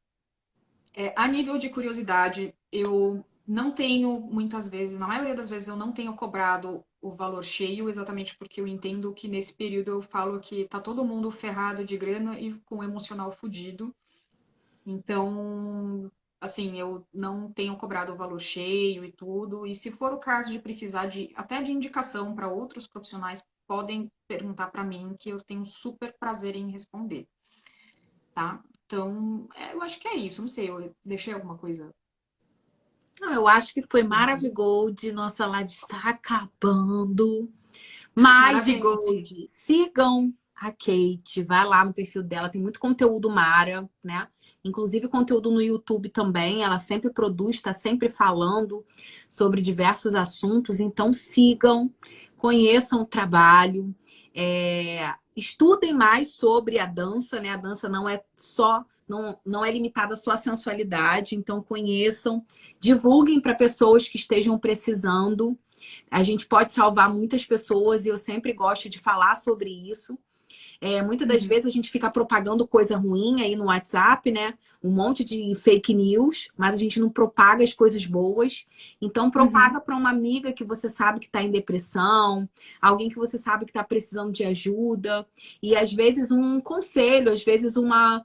A nível de curiosidade, eu não tenho, muitas vezes, na maioria das vezes, eu não tenho cobrado o valor cheio, exatamente porque eu entendo que nesse período eu falo que tá todo mundo ferrado de grana e com o emocional fudido. Então, assim, eu não tenho cobrado o valor cheio e tudo. E se for o caso de precisar de até de indicação para outros profissionais, podem perguntar para mim, que eu tenho super prazer em responder, tá? Então, eu acho que é isso. Não sei, eu deixei alguma coisa Não, eu acho que foi errada. maravilhoso. Nossa live está acabando. Mas, gente, Maravigold. sigam a Kate. Vai lá no perfil dela, tem muito conteúdo Mara, né? Inclusive conteúdo no YouTube também. Ela sempre produz, está sempre falando sobre diversos assuntos. Então, sigam, conheçam o trabalho, estudem mais sobre a dança, né? A dança não é só. Não é limitada só à sensualidade, então conheçam, divulguem para pessoas que estejam precisando. A gente pode salvar muitas pessoas e eu sempre gosto de falar sobre isso. Muitas das Uhum, vezes a gente fica propagando coisa ruim aí no WhatsApp, né? Um monte de fake news, mas a gente não propaga as coisas boas. Então, uhum, propaga para uma amiga que você sabe que está em depressão, alguém que você sabe que está precisando de ajuda. E às vezes um conselho, às vezes uma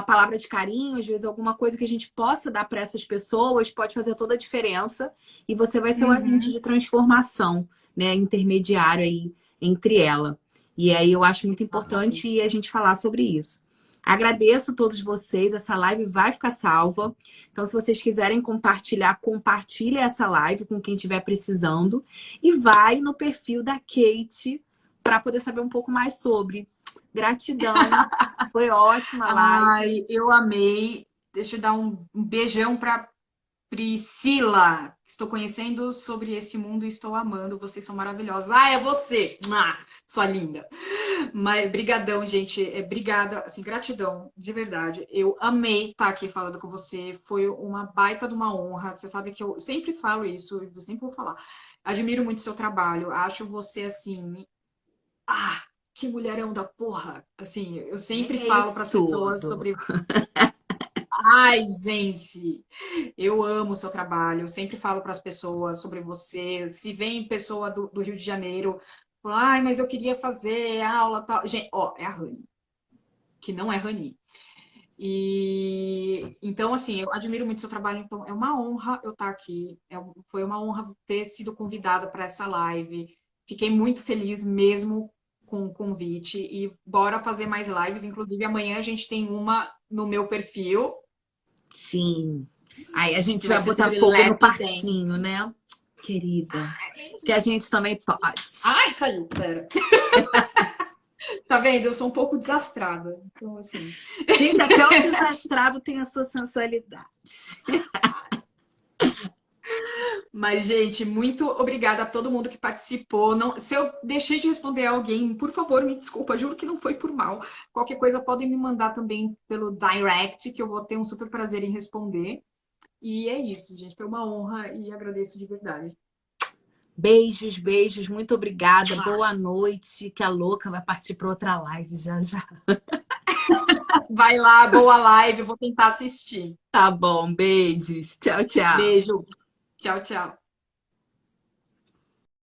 palavra de carinho, às vezes alguma coisa que a gente possa dar para essas pessoas pode fazer toda a diferença e você vai ser o agente uhum. de transformação, né, intermediário aí entre ela. E aí eu acho muito Exatamente. importante a gente falar sobre isso. Agradeço a todos vocês, essa live vai ficar salva. Então, se vocês quiserem compartilhar, compartilhe essa live com quem estiver precisando e vai no perfil da Kate para poder saber um pouco mais sobre. Gratidão. Foi ótima a live. Ai, eu amei. Deixa eu dar um beijão para Priscila. Estou conhecendo sobre esse mundo e estou amando. Vocês são maravilhosos. Ah, é você, sua linda. Mas brigadão, gente. Obrigada, assim, gratidão, de verdade. Eu amei estar aqui falando com você. Foi uma baita de uma honra. Você sabe que eu sempre falo isso, e eu sempre vou falar. Admiro muito seu trabalho. Acho você assim, que mulherão da porra. Assim, eu sempre É falo para isso as pessoas tudo. sobre. Ai, gente, eu amo o seu trabalho. Eu sempre falo para as pessoas sobre você. Se vem pessoa do Rio de Janeiro, fala, ai, mas eu queria fazer aula tal. Gente, ó, é a Rani, que não é Rani. E então, assim, eu admiro muito o seu trabalho. Então, é uma honra eu estar aqui. Foi uma honra ter sido convidada para essa live. Fiquei muito feliz mesmo com o convite. E bora fazer mais lives. Inclusive, amanhã a gente tem uma no meu perfil, Sim. Aí a gente que vai vai ser botar sobre fogo no lap parquinho, dance. né? Querida. Que a gente também pode. Ai, caiu, pera. Tá vendo? Eu sou um pouco desastrada. Então, assim. Gente, até o desastrado tem a sua sensualidade. Mas, gente, muito obrigada a todo mundo que participou. Não, se eu deixei de responder a alguém, por favor, me desculpa. Juro que não foi por mal. Qualquer coisa podem me mandar também pelo direct, que eu vou ter um super prazer em responder. E é isso, gente. Foi uma honra e agradeço de verdade. Beijos, beijos, muito obrigada. Boa noite. Que a louca vai partir para outra live já já. Vai lá, boa live. Eu vou tentar assistir. Tá bom, beijos. Tchau, tchau. Beijo. Tchau, tchau.